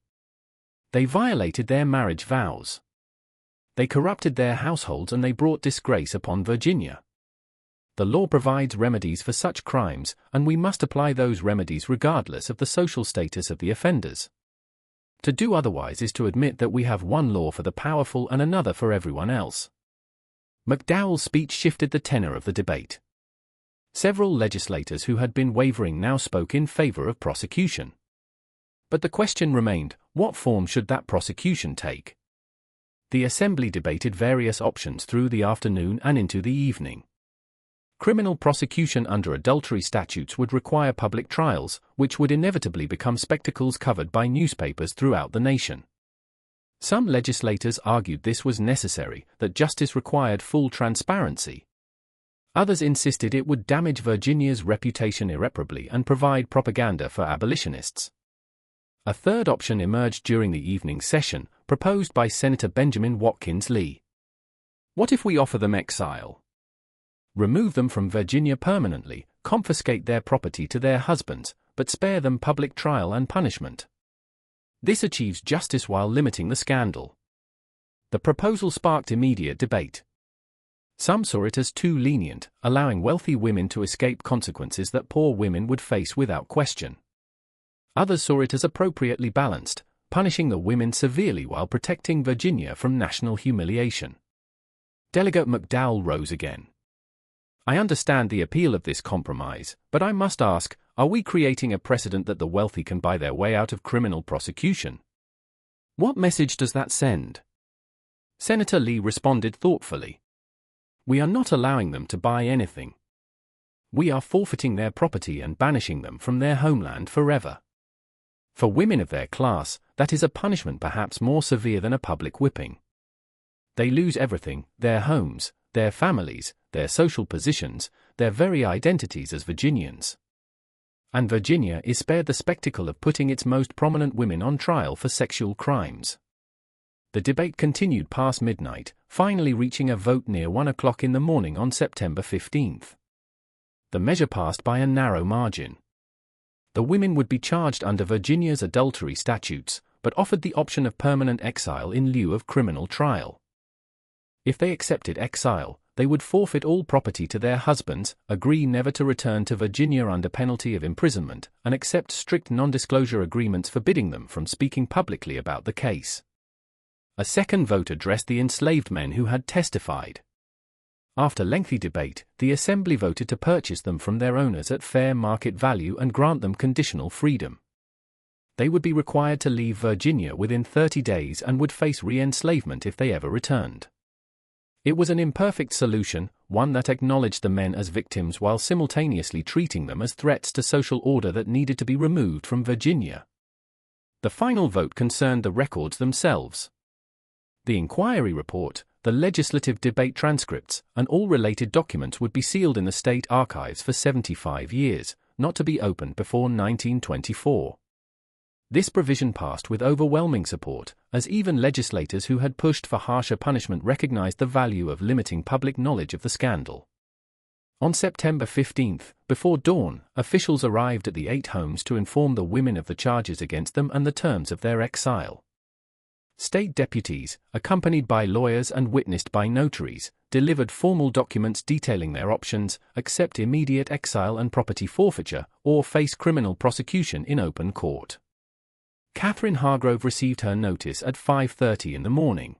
They violated their marriage vows. They corrupted their households and they brought disgrace upon Virginia. The law provides remedies for such crimes, and we must apply those remedies regardless of the social status of the offenders. To do otherwise is to admit that we have one law for the powerful and another for everyone else. McDowell's speech shifted the tenor of the debate. Several legislators who had been wavering now spoke in favor of prosecution. But the question remained, what form should that prosecution take? The Assembly debated various options through the afternoon and into the evening. Criminal prosecution under adultery statutes would require public trials, which would inevitably become spectacles covered by newspapers throughout the nation. Some legislators argued this was necessary, that justice required full transparency. Others insisted it would damage Virginia's reputation irreparably and provide propaganda for abolitionists. A third option emerged during the evening session, proposed by Senator Benjamin Watkins Lee. What if we offer them exile? Remove them from Virginia permanently, confiscate their property to their husbands, but spare them public trial and punishment. This achieves justice while limiting the scandal. The proposal sparked immediate debate. Some saw it as too lenient, allowing wealthy women to escape consequences that poor women would face without question. Others saw it as appropriately balanced, punishing the women severely while protecting Virginia from national humiliation. Delegate McDowell rose again. I understand the appeal of this compromise, but I must ask, are we creating a precedent that the wealthy can buy their way out of criminal prosecution? What message does that send? Senator Lee responded thoughtfully. We are not allowing them to buy anything. We are forfeiting their property and banishing them from their homeland forever. For women of their class, that is a punishment perhaps more severe than a public whipping. They lose everything, their homes, their families, their social positions, their very identities as Virginians. And Virginia is spared the spectacle of putting its most prominent women on trial for sexual crimes. The debate continued past midnight, finally reaching a vote near 1 o'clock in the morning on September 15th. The measure passed by a narrow margin. The women would be charged under Virginia's adultery statutes, but offered the option of permanent exile in lieu of criminal trial. If they accepted exile, they would forfeit all property to their husbands, agree never to return to Virginia under penalty of imprisonment, and accept strict non-disclosure agreements forbidding them from speaking publicly about the case. A second vote addressed the enslaved men who had testified. After lengthy debate, the Assembly voted to purchase them from their owners at fair market value and grant them conditional freedom. They would be required to leave Virginia within 30 days and would face re-enslavement if they ever returned. It was an imperfect solution, one that acknowledged the men as victims while simultaneously treating them as threats to social order that needed to be removed from Virginia. The final vote concerned the records themselves. The inquiry report, the legislative debate transcripts, and all related documents would be sealed in the state archives for 75 years, not to be opened before 1924. This provision passed with overwhelming support, as even legislators who had pushed for harsher punishment recognized the value of limiting public knowledge of the scandal. On September 15th, before dawn, officials arrived at the 8 homes to inform the women of the charges against them and the terms of their exile. State deputies, accompanied by lawyers and witnessed by notaries, delivered formal documents detailing their options: accept immediate exile and property forfeiture, or face criminal prosecution in open court. Catherine Hargrove received her notice at 5:30 in the morning.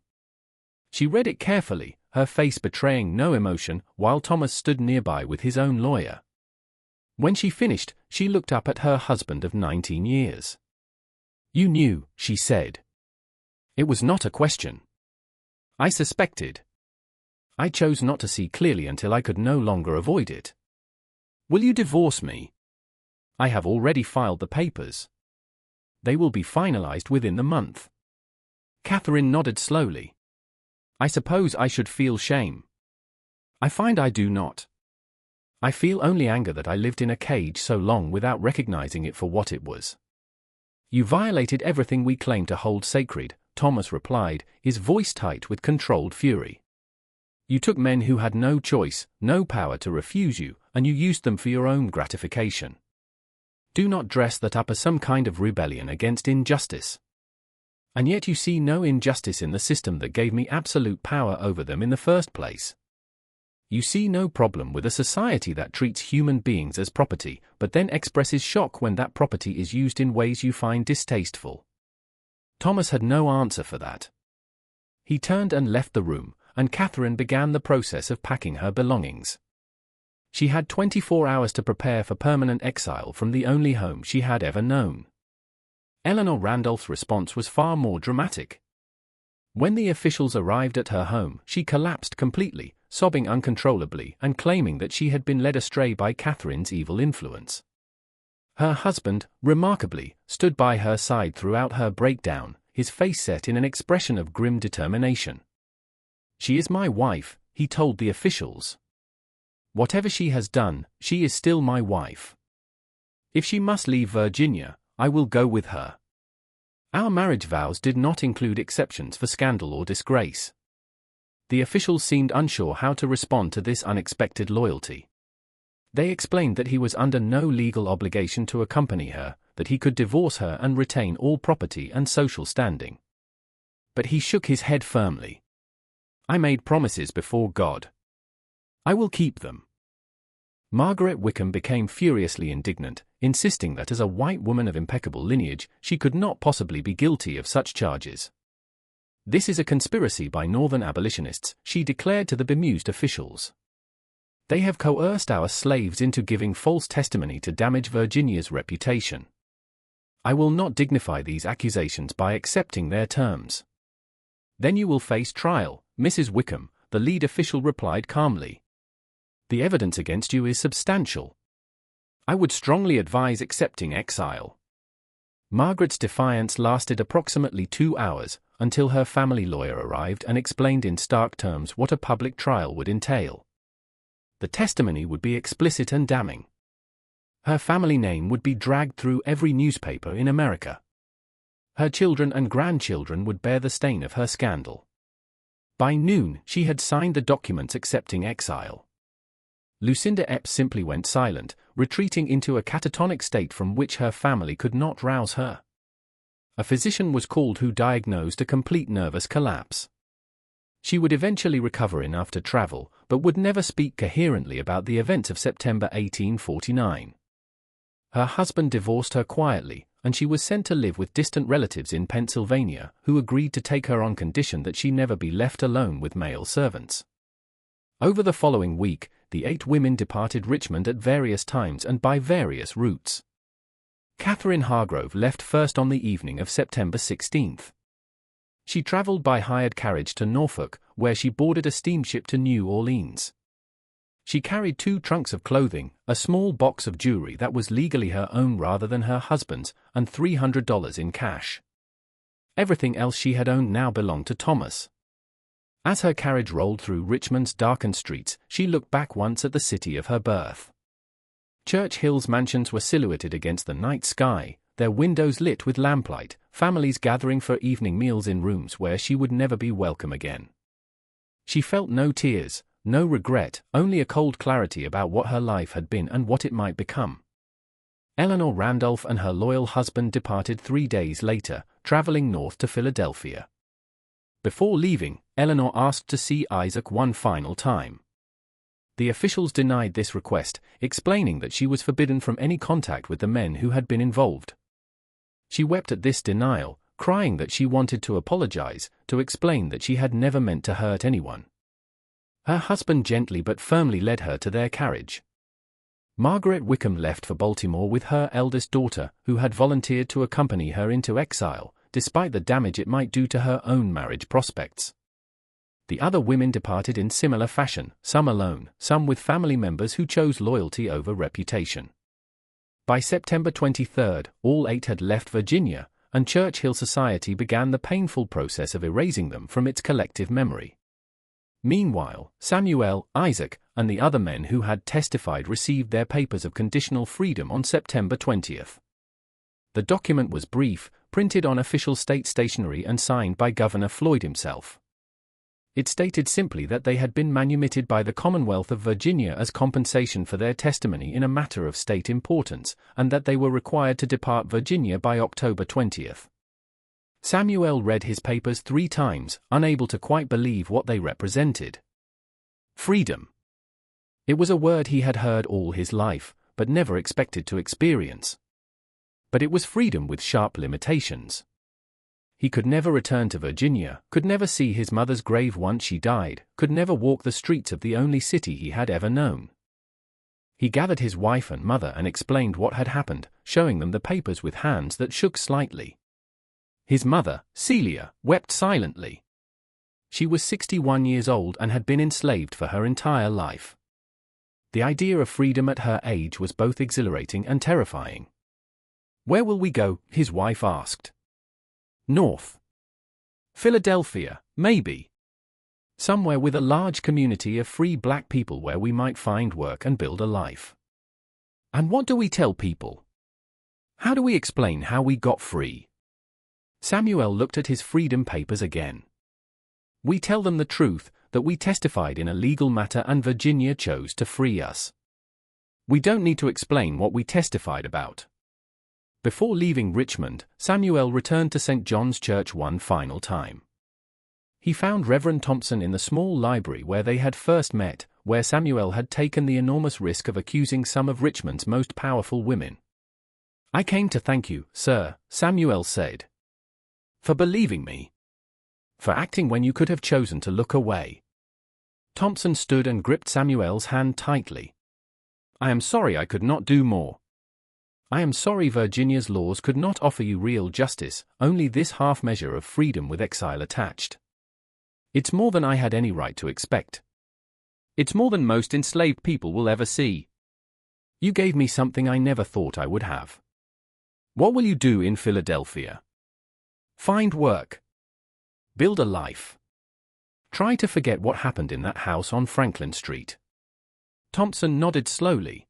She read it carefully, her face betraying no emotion, while Thomas stood nearby with his own lawyer. When she finished, she looked up at her husband of 19 years. "You knew," she said. "It was not a question. I suspected. I chose not to see clearly until I could no longer avoid it. Will you divorce me? I have already filed the papers. They will be finalized within the month." Catherine nodded slowly. "I suppose I should feel shame. I find I do not. I feel only anger that I lived in a cage so long without recognizing it for what it was." "You violated everything we claim to hold sacred," Thomas replied, his voice tight with controlled fury. "You took men who had no choice, no power to refuse you, and you used them for your own gratification. Do not dress that up as some kind of rebellion against injustice. And yet you see no injustice in the system that gave me absolute power over them in the first place. You see no problem with a society that treats human beings as property, but then expresses shock when that property is used in ways you find distasteful. Thomas had no answer for that. He turned and left the room, and Catherine began the process of packing her belongings. She had 24 hours to prepare for permanent exile from the only home she had ever known. Eleanor Randolph's response was far more dramatic. When the officials arrived at her home, she collapsed completely, sobbing uncontrollably and claiming that she had been led astray by Catherine's evil influence. Her husband, remarkably, stood by her side throughout her breakdown, his face set in an expression of grim determination. "She is my wife," he told the officials. "Whatever she has done, she is still my wife. If she must leave Virginia, I will go with her. Our marriage vows did not include exceptions for scandal or disgrace." The officials seemed unsure how to respond to this unexpected loyalty. They explained that he was under no legal obligation to accompany her, that he could divorce her and retain all property and social standing. But he shook his head firmly. "I made promises before God. I will keep them." Margaret Wickham became furiously indignant, insisting that as a white woman of impeccable lineage, she could not possibly be guilty of such charges. "This is a conspiracy by Northern abolitionists," she declared to the bemused officials. "They have coerced our slaves into giving false testimony to damage Virginia's reputation. I will not dignify these accusations by accepting their terms." "Then you will face trial, Mrs. Wickham," the lead official replied calmly. "The evidence against you is substantial. I would strongly advise accepting exile." Margaret's defiance lasted approximately 2 hours, until her family lawyer arrived and explained in stark terms what a public trial would entail. The testimony would be explicit and damning. Her family name would be dragged through every newspaper in America. Her children and grandchildren would bear the stain of her scandal. By noon, she had signed the documents accepting exile. Lucinda Epps simply went silent, retreating into a catatonic state from which her family could not rouse her. A physician was called who diagnosed a complete nervous collapse. She would eventually recover enough to travel, but would never speak coherently about the events of September 1849. Her husband divorced her quietly, and she was sent to live with distant relatives in Pennsylvania, who agreed to take her on condition that she never be left alone with male servants. Over the following week, the 8 women departed Richmond at various times and by various routes. Catherine Hargrove left first on the evening of September 16. She traveled by hired carriage to Norfolk, where she boarded a steamship to New Orleans. She carried 2 trunks of clothing, a small box of jewelry that was legally her own rather than her husband's, and $300 in cash. Everything else she had owned now belonged to Thomas. As her carriage rolled through Richmond's darkened streets, she looked back once at the city of her birth. Church Hill's mansions were silhouetted against the night sky, their windows lit with lamplight, families gathering for evening meals in rooms where she would never be welcome again. She felt no tears, no regret, only a cold clarity about what her life had been and what it might become. Eleanor Randolph and her loyal husband departed 3 days later, traveling north to Philadelphia. Before leaving, Eleanor asked to see Isaac one final time. The officials denied this request, explaining that she was forbidden from any contact with the men who had been involved. She wept at this denial, crying that she wanted to apologize, to explain that she had never meant to hurt anyone. Her husband gently but firmly led her to their carriage. Margaret Wickham left for Baltimore with her eldest daughter, who had volunteered to accompany her into exile, despite the damage it might do to her own marriage prospects. The other women departed in similar fashion, some alone, some with family members who chose loyalty over reputation. By September 23, all 8 had left Virginia, and Church Hill Society began the painful process of erasing them from its collective memory. Meanwhile, Samuel, Isaac, and the other men who had testified received their papers of conditional freedom on September 20. The document was brief, printed on official state stationery and signed by Governor Floyd himself. It stated simply that they had been manumitted by the Commonwealth of Virginia as compensation for their testimony in a matter of state importance, and that they were required to depart Virginia by October 20. Samuel read his papers 3 times, unable to quite believe what they represented. Freedom. It was a word he had heard all his life, but never expected to experience. But it was freedom with sharp limitations. He could never return to Virginia, could never see his mother's grave once she died, could never walk the streets of the only city he had ever known. He gathered his wife and mother and explained what had happened, showing them the papers with hands that shook slightly. His mother, Celia, wept silently. She was 61 years old and had been enslaved for her entire life. The idea of freedom at her age was both exhilarating and terrifying. "Where will we go?" his wife asked. "North. Philadelphia, maybe. Somewhere with a large community of free black people where we might find work and build a life." "And what do we tell people? How do we explain how we got free?" Samuel looked at his freedom papers again. "We tell them the truth, that we testified in a legal matter and Virginia chose to free us. We don't need to explain what we testified about." Before leaving Richmond, Samuel returned to St. John's Church one final time. He found Reverend Thompson in the small library where they had first met, where Samuel had taken the enormous risk of accusing some of Richmond's most powerful women. "I came to thank you, sir," Samuel said. "For believing me. For acting when you could have chosen to look away." Thompson stood and gripped Samuel's hand tightly. "I am sorry I could not do more. I am sorry Virginia's laws could not offer you real justice, only this half measure of freedom with exile attached. It's more than I had any right to expect. It's more than most enslaved people will ever see. You gave me something I never thought I would have. What will you do in Philadelphia? Find work. Build a life. Try to forget what happened in that house on Franklin Street." Thompson nodded slowly.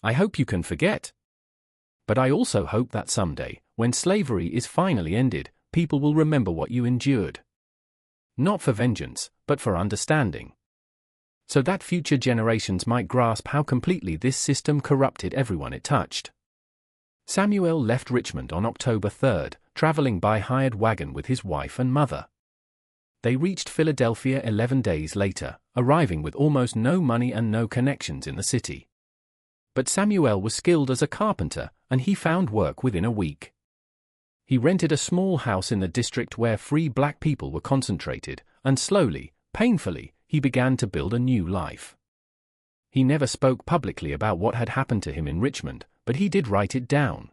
"I hope you can forget. But I also hope that someday, when slavery is finally ended, people will remember what you endured. Not for vengeance, but for understanding. So that future generations might grasp how completely this system corrupted everyone it touched." Samuel left Richmond on October 3rd, traveling by hired wagon with his wife and mother. They reached Philadelphia 11 days later, arriving with almost no money and no connections in the city. But Samuel was skilled as a carpenter, and he found work within a week. He rented a small house in the district where free black people were concentrated, and slowly, painfully, he began to build a new life. He never spoke publicly about what had happened to him in Richmond, but he did write it down.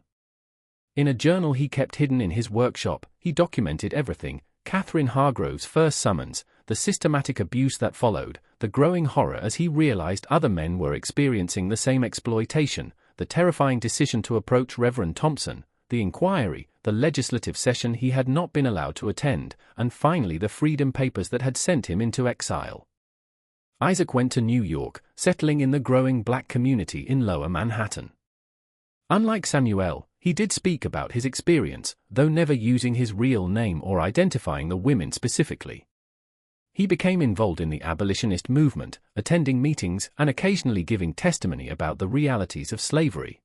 In a journal he kept hidden in his workshop, he documented everything: Catherine Hargrove's first summons, the systematic abuse that followed, the growing horror as he realized other men were experiencing the same exploitation, the terrifying decision to approach Reverend Thompson, the inquiry, the legislative session he had not been allowed to attend, and finally the freedom papers that had sent him into exile. Isaac went to New York, settling in the growing black community in Lower Manhattan. Unlike Samuel, he did speak about his experience, though never using his real name or identifying the women specifically. He became involved in the abolitionist movement, attending meetings and occasionally giving testimony about the realities of slavery.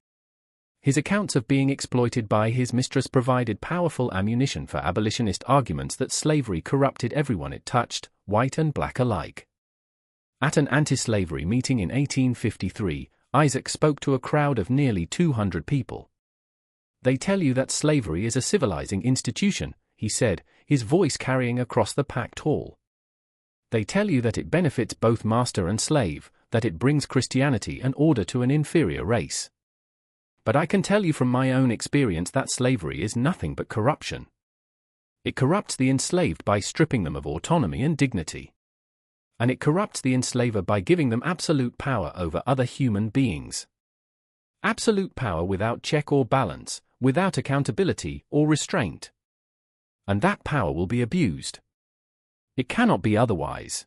His accounts of being exploited by his mistress provided powerful ammunition for abolitionist arguments that slavery corrupted everyone it touched, white and black alike. At an anti-slavery meeting in 1853, Isaac spoke to a crowd of nearly 200 people. "They tell you that slavery is a civilizing institution," he said, his voice carrying across the packed hall. "They tell you that it benefits both master and slave, that it brings Christianity and order to an inferior race. But I can tell you from my own experience that slavery is nothing but corruption. It corrupts the enslaved by stripping them of autonomy and dignity. And it corrupts the enslaver by giving them absolute power over other human beings. Absolute power without check or balance, without accountability or restraint. And that power will be abused. It cannot be otherwise."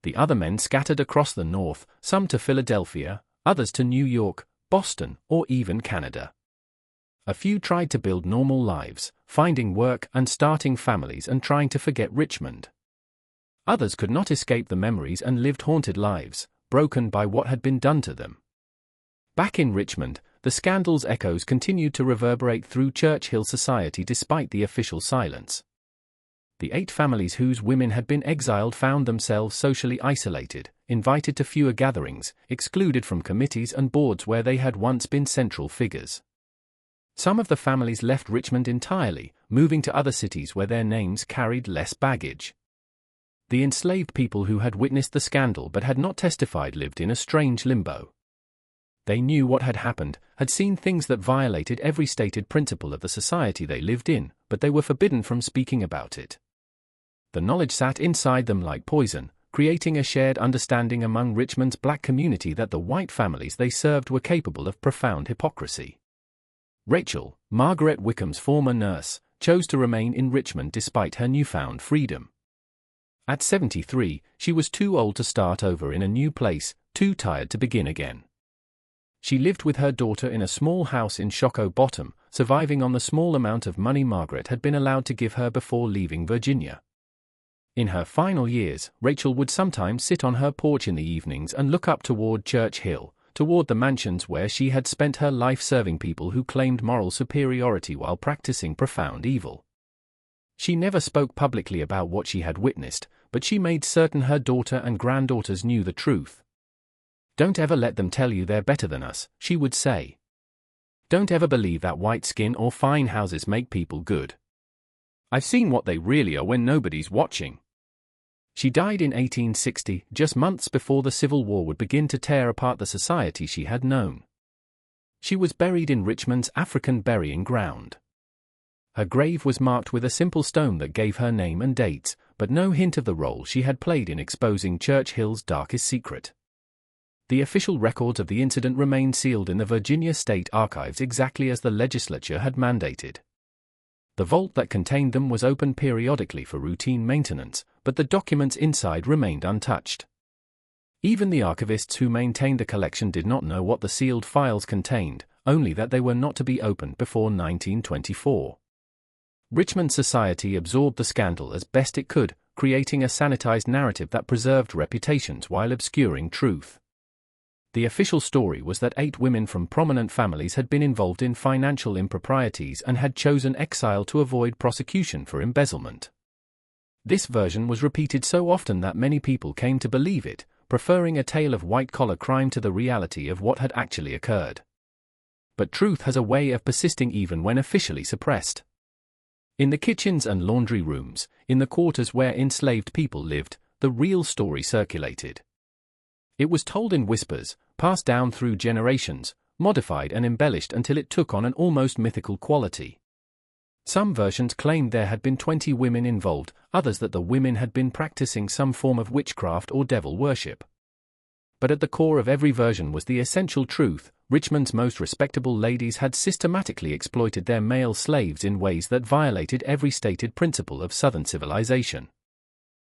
The other men scattered across the North, some to Philadelphia, others to New York, Boston, or even Canada. A few tried to build normal lives, finding work and starting families and trying to forget Richmond. Others could not escape the memories and lived haunted lives, broken by what had been done to them. Back in Richmond, the the scandal's echoes continued to reverberate through Churchill society despite the official silence. The 8 families whose women had been exiled found themselves socially isolated, invited to fewer gatherings, excluded from committees and boards where they had once been central figures. Some of the families left Richmond entirely, moving to other cities where their names carried less baggage. The enslaved people who had witnessed the scandal but had not testified lived in a strange limbo. They knew what had happened, had seen things that violated every stated principle of the society they lived in, but they were forbidden from speaking about it. The knowledge sat inside them like poison, creating a shared understanding among Richmond's black community that the white families they served were capable of profound hypocrisy. Rachel, Margaret Wickham's former nurse, chose to remain in Richmond despite her newfound freedom. At 73, she was too old to start over in a new place, too tired to begin again. She lived with her daughter in a small house in Shockoe Bottom, surviving on the small amount of money Margaret had been allowed to give her before leaving Virginia. In her final years, Rachel would sometimes sit on her porch in the evenings and look up toward Church Hill, toward the mansions where she had spent her life serving people who claimed moral superiority while practicing profound evil. She never spoke publicly about what she had witnessed, but she made certain her daughter and granddaughters knew the truth. "Don't ever let them tell you they're better than us," she would say. "Don't ever believe that white skin or fine houses make people good. I've seen what they really are when nobody's watching." She died in 1860, just months before the Civil War would begin to tear apart the society she had known. She was buried in Richmond's African burying ground. Her grave was marked with a simple stone that gave her name and dates, but no hint of the role she had played in exposing Church Hill's darkest secret. The official records of the incident remain sealed in the Virginia State Archives exactly as the legislature had mandated. The vault that contained them was opened periodically for routine maintenance, but the documents inside remained untouched. Even the archivists who maintained the collection did not know what the sealed files contained, only that they were not to be opened before 1924. Richmond society absorbed the scandal as best it could, creating a sanitized narrative that preserved reputations while obscuring truth. The official story was that 8 women from prominent families had been involved in financial improprieties and had chosen exile to avoid prosecution for embezzlement. This version was repeated so often that many people came to believe it, preferring a tale of white-collar crime to the reality of what had actually occurred. But truth has a way of persisting even when officially suppressed. In the kitchens and laundry rooms, in the quarters where enslaved people lived, the real story circulated. It was told in whispers, passed down through generations, modified and embellished until it took on an almost mythical quality. Some versions claimed there had been 20 women involved, others that the women had been practicing some form of witchcraft or devil worship. But at the core of every version was the essential truth: Richmond's most respectable ladies had systematically exploited their male slaves in ways that violated every stated principle of Southern civilization.